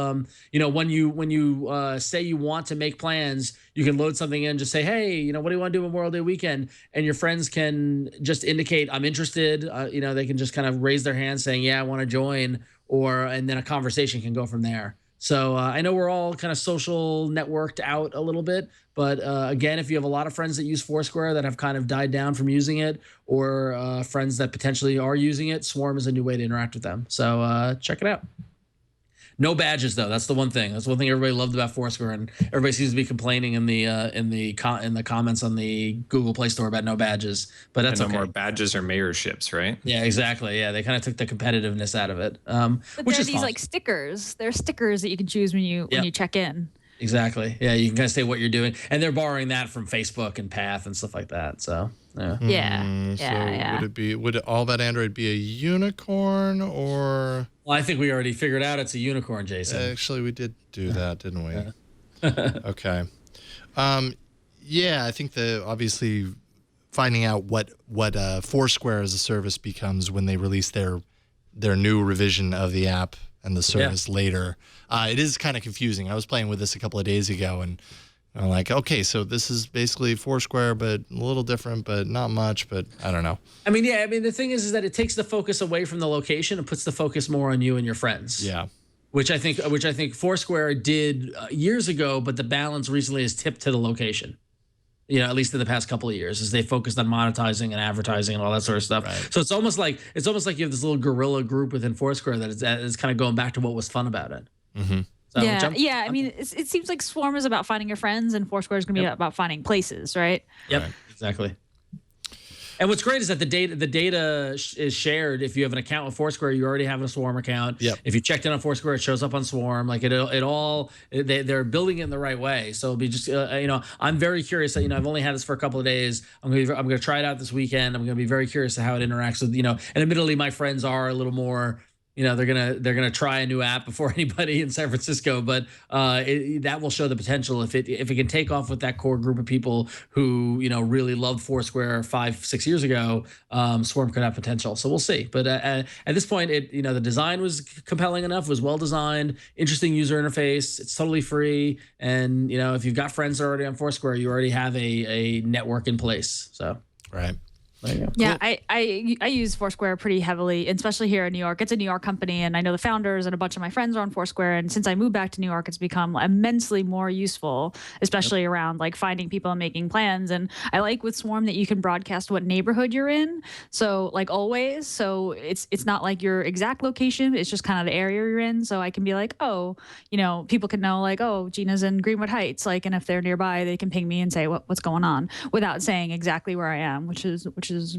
When you say you want to make plans, you can load something in, just say, hey, what do you want to do Memorial Day weekend? And your friends can just indicate, I'm interested. They can just kind of raise their hand saying, yeah, I want to join, and then a conversation can go from there. So I know we're all kind of social networked out a little bit, but again, if you have a lot of friends that use Foursquare that have kind of died down from using it, or friends that potentially are using it, Swarm is a new way to interact with them. So check it out. No badges though. That's the one thing. That's one thing everybody loved about Foursquare, and everybody seems to be complaining in the comments on the Google Play Store about no badges. But that's and no okay. more badges or mayorships, right? Yeah, exactly. Yeah, they kind of took the competitiveness out of it. But Which there are is these fun. like stickers. There are stickers that you can choose when you check in. Exactly. Yeah, you can kind of say what you're doing, and they're borrowing that from Facebook and Path and stuff like that. So yeah. Would All About Android be a unicorn or? Well, I think we already figured out it's a unicorn, Jason. Actually, we did do that, didn't we? Okay. I think obviously finding out what Foursquare as a service becomes when they release their new revision of the app and the service later. It is kind of confusing. I was playing with this a couple of days ago, and I'm like, okay, so this is basically Foursquare, but a little different, but not much. But I don't know. I mean, the thing is that it takes the focus away from the location and puts the focus more on you and your friends. Yeah. Which I think Foursquare did years ago, but the balance recently has tipped to the location. At least in the past couple of years, as they focused on monetizing and advertising and all that sort of stuff. Right. So it's almost like you have this little guerrilla group within Foursquare that is kind of going back to what was fun about it. Mm-hmm. So, I mean, it seems like Swarm is about finding your friends, and Foursquare is going to be about finding places, right? Yep, right. Exactly. And what's great is that the data is shared. If you have an account with Foursquare, you already have a Swarm account. Yep. If you checked in on Foursquare, it shows up on Swarm. Like they're building it in the right way. So it'll be just I'm very curious that I've only had this for a couple of days. I'm gonna try it out this weekend. I'm gonna be very curious to how it interacts with And admittedly, my friends are a little more. They're gonna try a new app before anybody in San Francisco, but that will show the potential if it can take off with that core group of people who really loved Foursquare 5-6 years ago. Swarm could have potential, so we'll see. But at this point, the design was compelling enough, was well designed, interesting user interface. It's totally free, and if you've got friends that are already on Foursquare, you already have a network in place. So right. There you go. Yeah, Cool. I use Foursquare pretty heavily, especially here in New York. It's a New York company, and I know the founders and a bunch of my friends are on Foursquare. And since I moved back to New York, it's become immensely more useful, especially around like finding people and making plans. And I like with Swarm that you can broadcast what neighborhood you're in, so like always. So it's not like your exact location; it's just kind of the area you're in. So I can be like, people can know like, Gina's in Greenwood Heights, like, and if they're nearby, they can ping me and say what's going on without saying exactly where I am, which is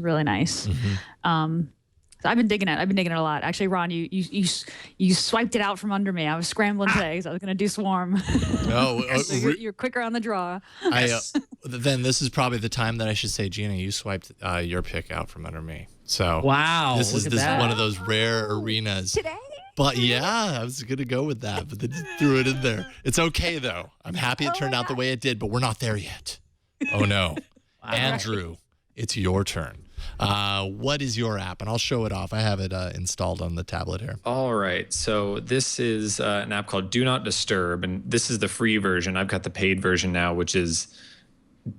really nice. Mm-hmm. So I've been digging it. I've been digging it a lot. Actually, Ron, you swiped it out from under me. I was scrambling today because I was going to do Swarm. So you're quicker on the draw. Then this is probably the time that I should say, Gina, you swiped your pick out from under me. So wow, this is one of those rare arenas Today? But yeah, I was gonna go with that, but then threw it in there. It's okay though. I'm happy it turned out the way it did, but we're not there yet. Oh no, Andrew. It's your turn. What is your app? And I'll show it off. I have it installed on the tablet here. All right. So this is an app called Do Not Disturb. And this is the free version. I've got the paid version now, which is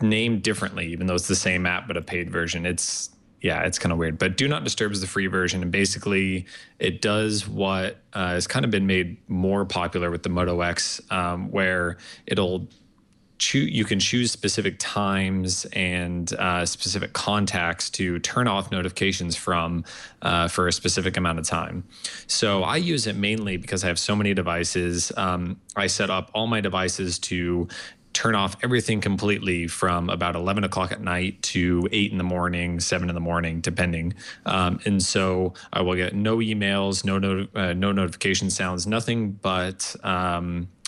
named differently, even though it's the same app, but a paid version. It's kind of weird. But Do Not Disturb is the free version. And basically, it does what has kind of been made more popular with the Moto X, where it'll you can choose specific times and specific contacts to turn off notifications from for a specific amount of time. So I use it mainly because I have so many devices. I set up all my devices to turn off everything completely from about 11 o'clock at night to 8 in the morning, 7 in the morning, depending. And so I will get no emails, no notification sounds, nothing but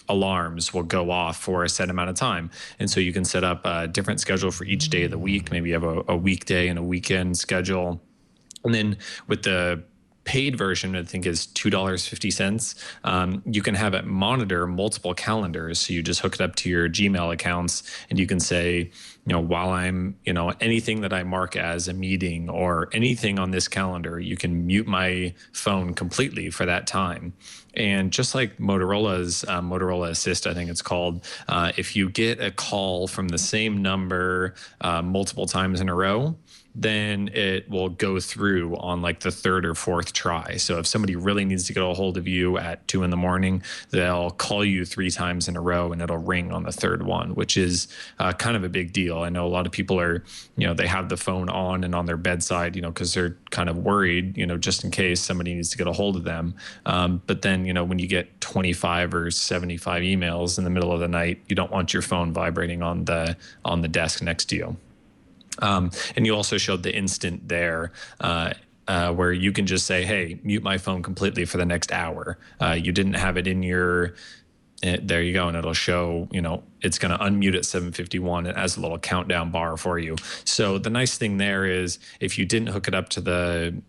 alarms will go off for a set amount of time. And so you can set up a different schedule for each day of the week. Maybe you have a weekday and a weekend schedule. And then with the paid version, I think is $2.50. You can have it monitor multiple calendars. So you just hook it up to your Gmail accounts and you can say, while I'm, anything that I mark as a meeting or anything on this calendar, you can mute my phone completely for that time. And just like Motorola's Motorola Assist, I think it's called, if you get a call from the same number multiple times in a row, then it will go through on like the third or fourth try. So if somebody really needs to get a hold of you at 2 in the morning, they'll call you 3 times in a row and it'll ring on the third one, which is kind of a big deal. I know a lot of people are, they have the phone on and on their bedside, because they're kind of worried, just in case somebody needs to get a hold of them. But then, when you get 25 or 75 emails in the middle of the night, you don't want your phone vibrating on the desk next to you. And you also showed the instant there where you can just say, hey, mute my phone completely for the next hour. You didn't have it in your, there you go. And it'll show, it's going to unmute at 7:51. It has a little countdown bar for you. So the nice thing there is if you didn't hook it up to the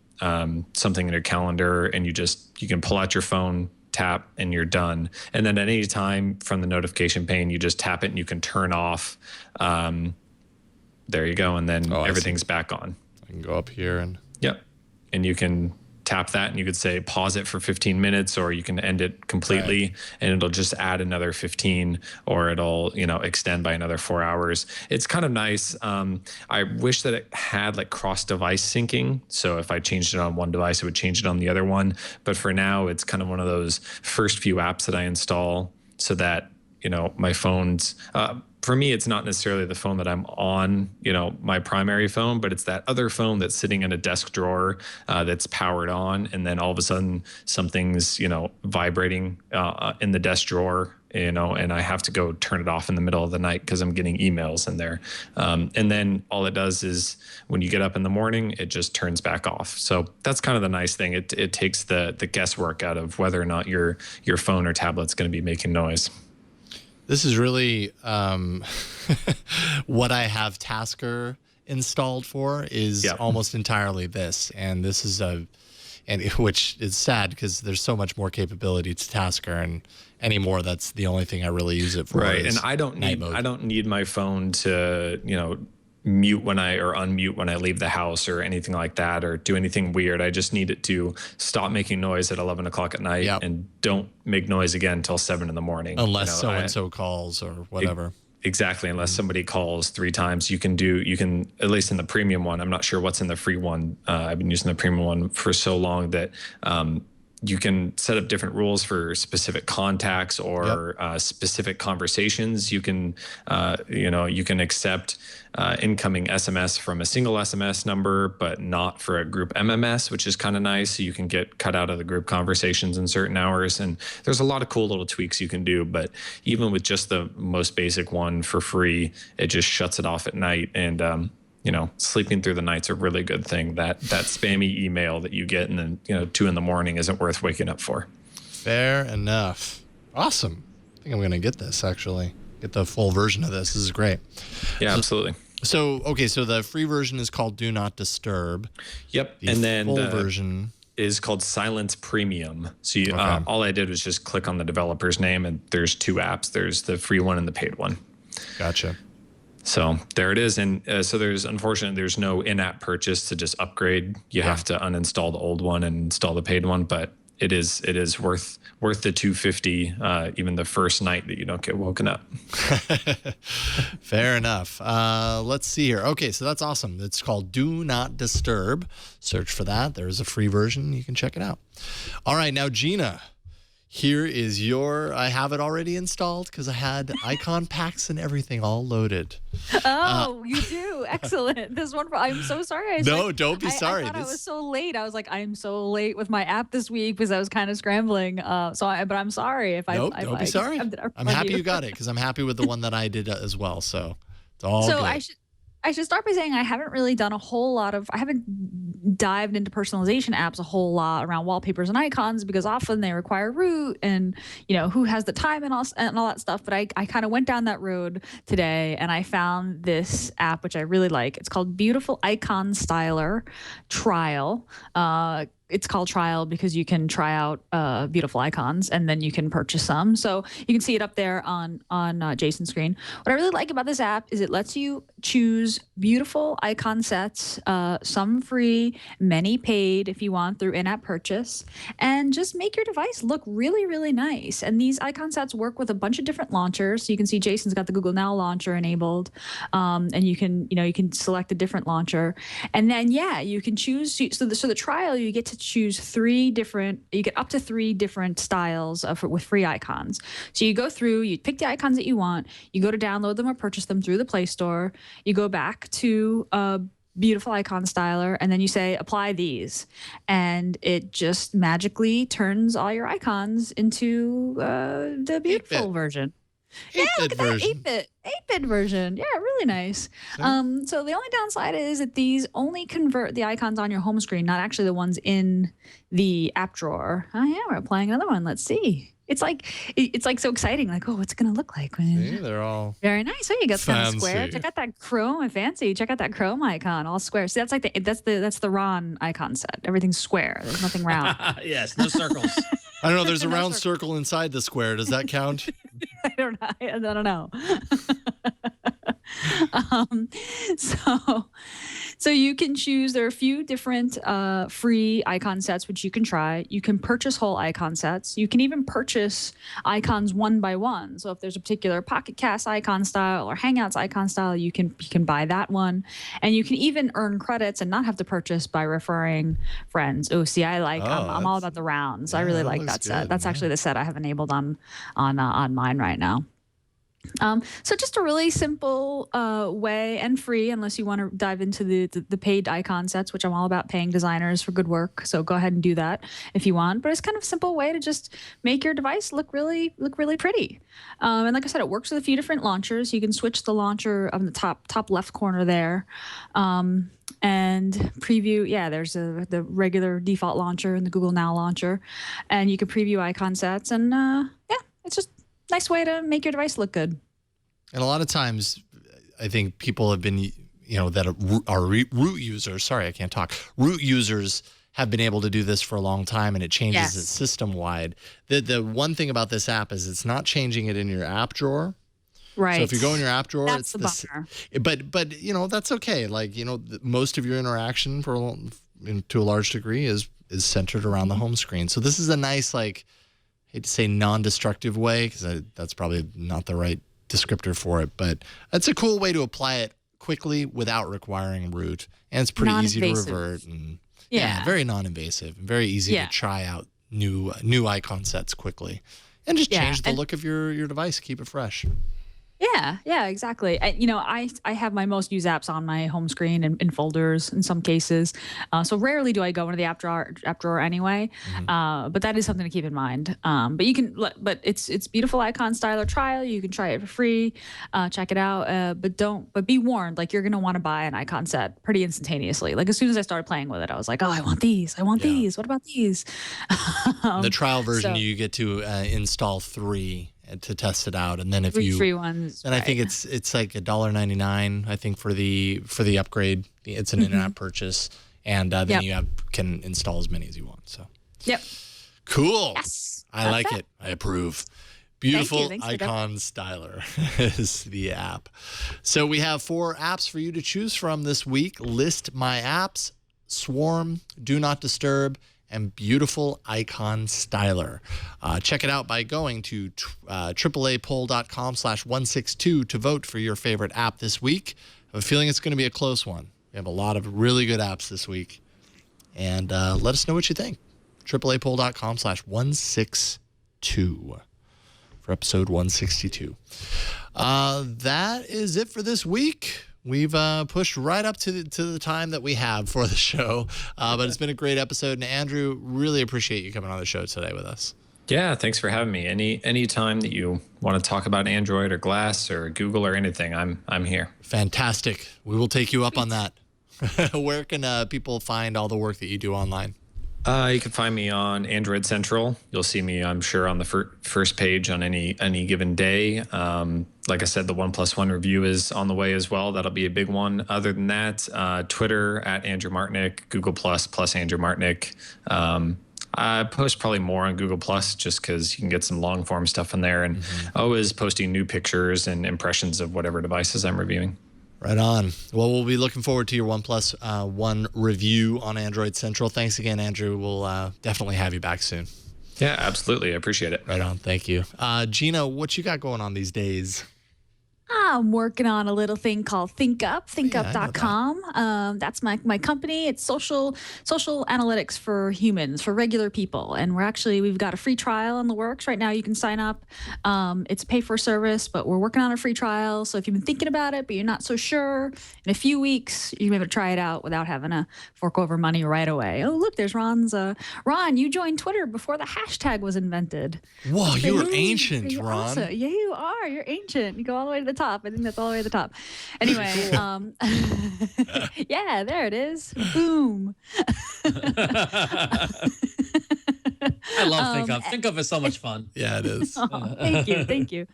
something in your calendar and you can pull out your phone, tap, and you're done. And then at any time from the notification pane, you just tap it and you can turn off there you go. And then everything's back on. I can go up here and. Yep. And you can tap that and you could say pause it for 15 minutes or you can end it completely and it'll just add another 15 or it'll, extend by another 4 hours. It's kind of nice. I wish that it had like cross-device syncing. So if I changed it on one device, it would change it on the other one. But for now, it's kind of one of those first few apps that I install so that, my phone's, for me, it's not necessarily the phone that I'm on, my primary phone, but it's that other phone that's sitting in a desk drawer that's powered on. And then all of a sudden something's, vibrating in the desk drawer, and I have to go turn it off in the middle of the night because I'm getting emails in there. And then all it does is when you get up in the morning, it just turns back off. So that's kind of the nice thing. It takes the guesswork out of whether or not your phone or tablet's going to be making noise. This is really what I have Tasker installed for is almost entirely this. And this is which is sad because there's so much more capability to Tasker, and anymore that's the only thing I really use it for. Right. And I don't need my phone to, mute or unmute when I leave the house or anything like that, or do anything weird. I just need it to stop making noise at 11 o'clock at night and don't make noise again until 7 in the morning. Unless so-and-so calls or whatever. Exactly. Unless somebody calls 3 times, you can, at least in the premium one, I'm not sure what's in the free one. I've been using the premium one for so long that, you can set up different rules for specific contacts or specific conversations. You can, you can accept incoming SMS from a single SMS number, but not for a group MMS, which is kind of nice. So you can get cut out of the group conversations in certain hours. And there's a lot of cool little tweaks you can do. But even with just the most basic one for free, it just shuts it off at night. And, sleeping through the night's a really good thing. That spammy email that you get and then, 2 in the morning isn't worth waking up for. Fair enough. Awesome. I think I'm going to get this, actually. Get the full version of this. This is great. Yeah, absolutely. So the free version is called Do Not Disturb. Yep. The and then full version is called Silence Premium. So all I did was just click on the developer's name, and there's 2 apps. There's the free one and the paid one. Gotcha. So there it is. And so unfortunately, there's no in-app purchase to just upgrade. You have to uninstall the old one and install the paid one, but it is worth the $250 even the first night that you don't get woken up. Fair enough. Let's see here. Okay, so that's awesome. It's called Do Not Disturb. Search for that. There's a free version. You can check it out. All right, now Gina, Here is I have it already installed because I had icon packs and everything all loaded. Oh, you do. Excellent. This one, I'm so sorry. Don't be sorry. I thought I was so late. I was like, I'm so late with my app this week because I was kind of scrambling. But I'm sorry if Nope, don't be sorry. I'm happy you got it because I'm happy with the one that I did as well. So it's all good. I should start by saying I haven't really done a whole lot of, I haven't dived into personalization apps a whole lot around wallpapers and icons because often they require root and, who has the time and all that stuff. But I kind of went down that road today and I found this app, which I really like. It's called Beautiful Icon Styler Trial. It's called Trial because you can try out beautiful icons and then you can purchase some. So you can see it up there on Jason's screen. What I really like about this app is it lets you choose beautiful icon sets, some free, many paid if you want through in-app purchase, and just make your device look really, really nice. And these icon sets work with a bunch of different launchers. So you can see Jason's got the Google Now launcher enabled, and you can select a different launcher, and then you can choose. So the trial you get to choose you get up to 3 different styles with free icons. So you go through, you pick the icons that you want, you go to download them or purchase them through the Play Store, you go back to Beautiful Icon Styler, and then you say apply these, and it just magically turns all your icons into the beautiful version. Yeah, look at that 8-bit version. Yeah, really nice. So the only downside is that these only convert the icons on your home screen, not actually the ones in the app drawer. Oh yeah, we're applying another one. Let's see. It's like so exciting. Like, oh, what's it gonna look like? See, they're all very nice. Oh, you got kind of fancy. square. Check out that Chrome fancy. Check out that Chrome icon, all square. See, that's the Ron icon set. Everything's square. There's nothing round. Yes, no circles. I don't know. There's a round circle inside the square. Does that count? I don't know. So you can choose. There are a few different free icon sets which you can try. You can purchase whole icon sets. You can even purchase icons one by one. So if there's a particular Pocket Cast icon style or Hangouts icon style, you can buy that one, and you can even earn credits and not have to purchase by referring friends. Oh, see, I'm all about the rounds. I really like that set. That's actually the set I have enabled on mine right now. So just a really simple way and free, unless you want to dive into the paid icon sets, which I'm all about paying designers for good work. So go ahead and do that if you want. But it's kind of a simple way to just make your device look really pretty. And like I said, it works with a few different launchers. You can switch the launcher on the top left corner there. And preview, there's the regular default launcher and the Google Now launcher. And you can preview icon sets. And it's just nice way to make your device look good. And a lot of times, I think people have been, that are root users. Sorry, I can't talk. Root users have been able to do this for a long time, and it changes it system wide. The one thing about this app is it's not changing it in your app drawer. Right. So if you go in your app drawer, that's it's the bummer. But that's okay. Like most of your interaction to a large degree is centered around the home screen. So this is a nice hate to say non-destructive way because that's probably not the right descriptor for it, but it's a cool way to apply it quickly without requiring root, and it's pretty easy to revert and very non-invasive and very easy to try out new icon sets quickly and just change the look of your device, keep it fresh. Yeah, exactly. I have my most used apps on my home screen and in folders in some cases. So rarely do I go into the app drawer anyway. Mm-hmm. But that is something to keep in mind. But it's Beautiful Icon Styler Trial. You can try it for free. Check it out. But be warned, you're going to want to buy an icon set pretty instantaneously. As soon as I started playing with it, I was like, oh, I want these. What about these? The trial version, you get to install 3 to test it out, and then if free ones, and I think it's like $1.99. I think for the upgrade, it's an in-app purchase, and then you can install as many as you want. So cool. Yes, I like it. I approve. Beautiful Icon Styler is the app. So we have 4 apps for you to choose from this week: List My Apps, Swarm, Do Not Disturb, and Beautiful Icon Styler. Check it out by going to AAApoll.com/162 to vote for your favorite app this week. I have a feeling it's going to be a close one. We have a lot of really good apps this week. And let us know what you think. AAApoll.com/162. 2 for episode 162. That is it for this week. We've pushed right up to the time that we have for the show, but it's been a great episode. And Andrew, really appreciate you coming on the show today with us. Yeah, thanks for having me. Any time that you want to talk about Android or Glass or Google or anything, I'm here. Fantastic. We will take you up on that. Where can people find all the work that you do online? You can find me on Android Central. You'll see me, I'm sure, on the first page on any given day. Like I said, the OnePlus One review is on the way as well. That'll be a big one. Other than that, Twitter at Andrew Martinick, Google plus Andrew Martinick. I post probably more on Google Plus just because you can get some long form stuff in there, and always posting new pictures and impressions of whatever devices I'm reviewing. Right on. Well, we'll be looking forward to your OnePlus One review on Android Central. Thanks again, Andrew. We'll definitely have you back soon. Yeah, absolutely. I appreciate it. Right on. Thank you. Gina, what you got going on these days? I'm working on a little thing called thinkup.com. That's my company. It's social analytics for humans, for regular people. And we've got a free trial in the works right now. You can sign up. It's a pay for service, but we're working on a free trial. So if you've been thinking about it, but you're not so sure, in a few weeks, you can be able to try it out without having to fork over money right away. Oh, look, there's Ron's. Ron, you joined Twitter before the hashtag was invented. Whoa, you were ancient, Ron. Awesome. Yeah, you are. You're ancient. You go all the way to the top. I think that's all the way to the top. Anyway, yeah, there it is. Boom. I love ThinkUp. ThinkUp is so much fun. Yeah, it is. Thank you.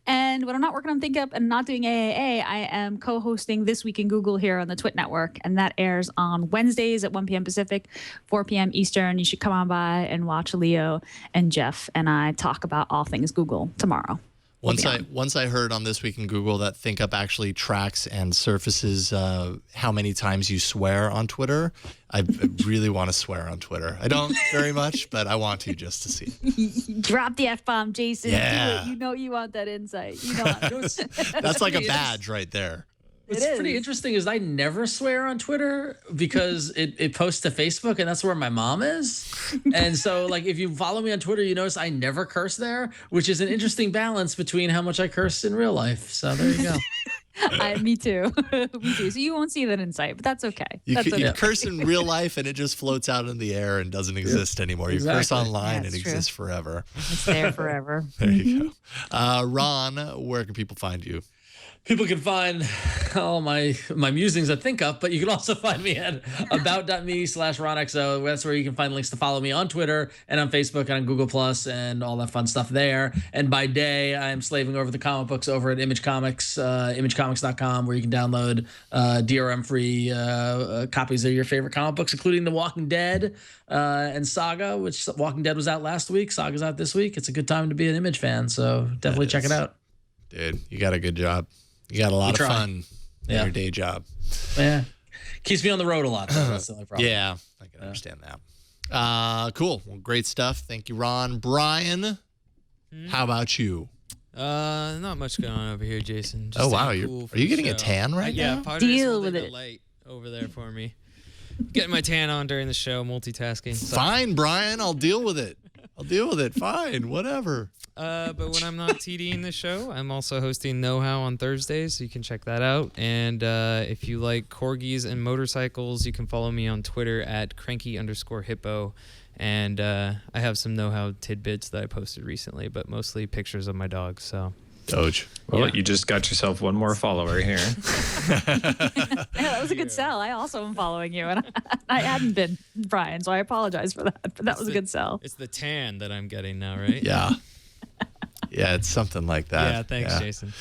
And when I'm not working on ThinkUp and not doing AAA, I am co-hosting This Week in Google here on the Twit Network, and that airs on Wednesdays at 1 p.m. Pacific, 4 p.m. Eastern. You should come on by and watch Leo and Jeff and I talk about all things Google tomorrow. Once I heard on This Week in Google that ThinkUp actually tracks and surfaces how many times you swear on Twitter, I really want to swear on Twitter. I don't very much, but I want to just to see. Drop the F-bomb, Jason. Yeah. Do it. You know you want that insight. You know That's like a badge right there. What's pretty interesting is I never swear on Twitter because it posts to Facebook, and that's where my mom is. And so, like, if you follow me on Twitter, you notice I never curse there, which is an interesting balance between how much I curse in real life. So there you go. Me too. Me too. So you won't see that insight, but that's okay. You okay. curse in real life, and it just floats out in the air and doesn't exist anymore. You curse online, it exists forever. It's there forever. There you go. Ron, where can people find you? People can find all my musings at ThinkUp, but you can also find me at about.me/RonXO. That's where you can find links to follow me on Twitter and on Facebook and on Google Plus and all that fun stuff there. And by day, I am slaving over the comic books over at Image Comics, imagecomics.com, where you can download DRM-free copies of your favorite comic books, including The Walking Dead and Saga, which Walking Dead was out last week. Saga's out this week. It's a good time to be an Image fan, so definitely check it out. Dude, you got a good job. You got a lot of fun in your day job. Yeah. Keeps me on the road a lot. That's the only problem. Yeah, I can understand that. Cool. Well, great stuff. Thank you, Ron. Brian, how about you? Not much going on over here, Jason. Just wow. Are you getting a tan right now? Yeah, Potter's Deal with the it. light over there for me. Getting my tan on during the show, multitasking. So. Fine, Brian. I'll deal with it. Fine, whatever. But when I'm not TDing the show, I'm also hosting Know How on Thursdays, so you can check that out. And if you like corgis and motorcycles, you can follow me on Twitter at cranky_hippo. And I have some Know How tidbits that I posted recently, but mostly pictures of my dog. So Doge. Well, you just got yourself one more follower here. That was a good sell. I also am following you, and I hadn't been, Brian, so I apologize for that. But that was a good sell. It's the tan that I'm getting now, right? Yeah. Yeah, it's something like that. Yeah, thanks, Jason.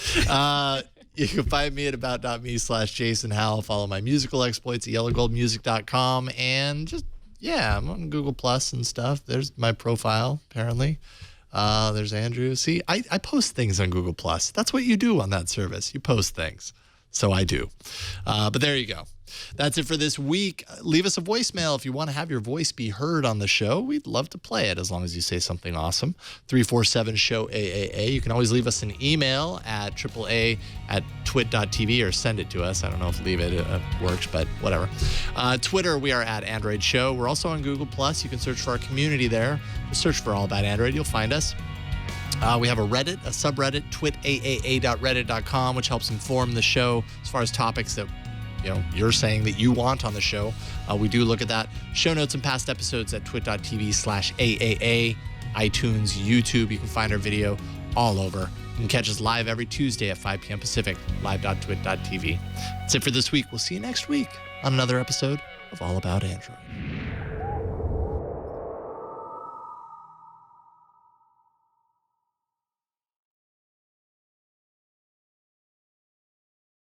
You can find me at about.me/Jason Howell. Follow my musical exploits at yellowgoldmusic.com. And just, I'm on Google Plus and stuff. There's my profile, apparently. There's Andrew. See, I post things on Google Plus. That's what you do on that service. You post things. So I do. But there you go. That's it for this week. Leave us a voicemail if you want to have your voice be heard on the show. We'd love to play it as long as you say something awesome. 347-SHOW-AAA. You can always leave us an email at AAA@twit.tv or send it to us. I don't know if leave it works, but whatever. Twitter, we are at Android Show. We're also on Google Plus. You can search for our community there. Just search for All About Android. You'll find us. We have a Reddit, a subreddit, twitaaa.reddit.com, which helps inform the show as far as topics that you're saying that you want on the show. We do look at that. Show notes and past episodes at twit.tv/AAA, iTunes, YouTube. You can find our video all over. You can catch us live every Tuesday at 5 p.m. Pacific, live.twit.tv. That's it for this week. We'll see you next week on another episode of All About Android.